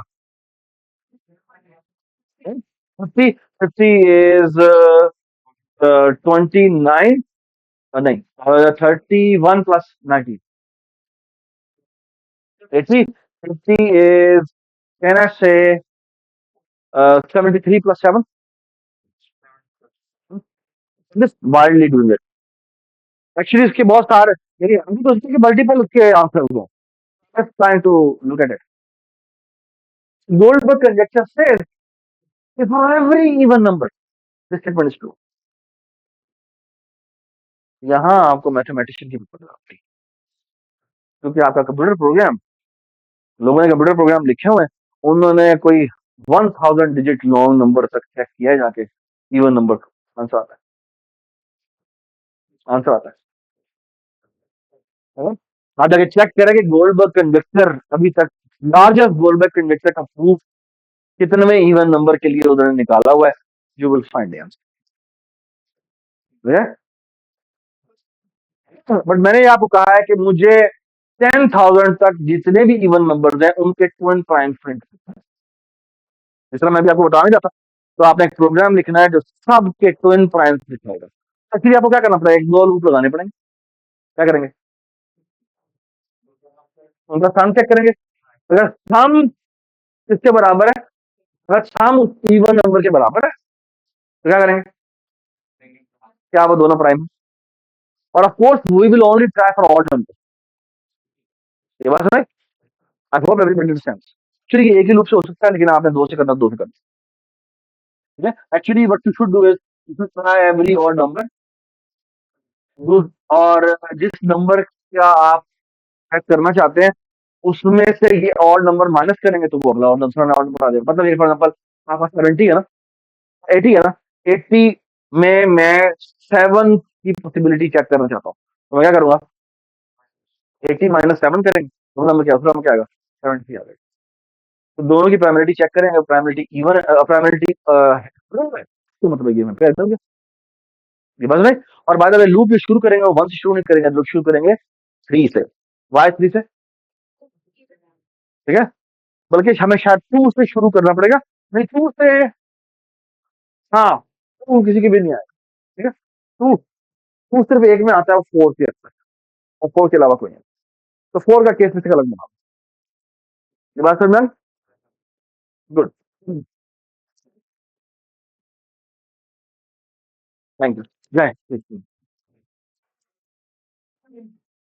50 इज 29, नहीं, 31+19, 80, 50 is, can I say, 73+7? Just wildly doing it. Actually, इसके बहुत सारे, यानी हम तो सोचते हैं कि मल्टीपल उसके आंसर होंगे। Just trying to look at it. Goldberg conjecture says if for every even number, this statement is true. यहाँ आपको मैथमेटिशियन की जरूरत होती है, क्योंकि आपका कंप्यूटर प्रोग्राम, लोगों ने कंप्यूटर प्रोग्राम लिखे हुए हैं, उन्होंने कोई 1000 डिजिट लॉन्ग नंबर तक चेक किया है जाके, इवन नंबर आंसर आता है, आंसर आता है। आप जाके चेक करें कि गोल्डबर्ग कंडक्टर अभी तक लार्जेस्ट गोल्डबर्ग कंडक्टर का प्रूफ कितने इवन नंबर के लिए उन्होंने निकाला हुआ है, you will find the answer. But मैंने ये आपको कहा है कि मुझे 10,000 तक जितने भी इवन नंबर्स हैं उनके ट्विन प्राइम प्रिंट, इस तरह मैं भी आपको बता नहीं जाता, तो आपने एक प्रोग्राम लिखना है जो सबके ट्विन प्राइम्स दिखाएगा। एक्चुअली आपको क्या करना पड़ेगा, एक दो लूप लगाने पड़ेंगे। क्या करेंगे, उनका सम चेक करेंगे, अगर सम किसके बराबर है, अगर सम उस इवन नंबर के बराबर है तो क्या करेंगे, क्या वो दोनों प्राइम है? और of course we will only try for odd number. ये बात है। I hope everybody understands. Actually ये एक ही लूप से हो सकता है, लेकिन आपने दो से करना, दो से करना। ठीक है। Actually what you should do is you should try every odd number. Good. और जिस नंबर का आप चेक करना चाहते हैं, उसमें से ये ऑड नंबर माइनस करेंगे तो वो अगला ऑड नंबर ऑड नंबर आ जाएगा। मतलब ये फॉर एग्जांपल आपका 70 है ना, 80 है ना, 80 में मैं 7 की पॉसिबिलिटी चेक करना चाहता हूँ, तो मैं क्या करूंगा, 80 माइनस 7 करेंगे, तो नंबर क्या, दूसरा नंबर क्या आएगा, 70 आ जाएगा। तो दोनों की प्राइमरिटी चेक करेंगे, प्राइमरिटी इवन, प्राइमरिटी तो मतलब ये मैं ये बस नहीं। और बाय द वे लूप ये शुरू करेंगे, वो 1 से शुरू नहीं करेंगे, लूप शुरू करेंगे 3 से। वाई 3 से? ठीक है। बल्कि हमें शायद 2 से शुरू करना पड़ेगा। नहीं 2 से, हाँ 2 किसी के भी नहीं आएगा। ठीक है। 2 2 सिर्फ एक में आता है, वो 4 के आता है, और 4 के अलावा कोई नहीं। तो 4 का केस इसका अलग बना। ये बात समझ में? गुड। Thank you. जय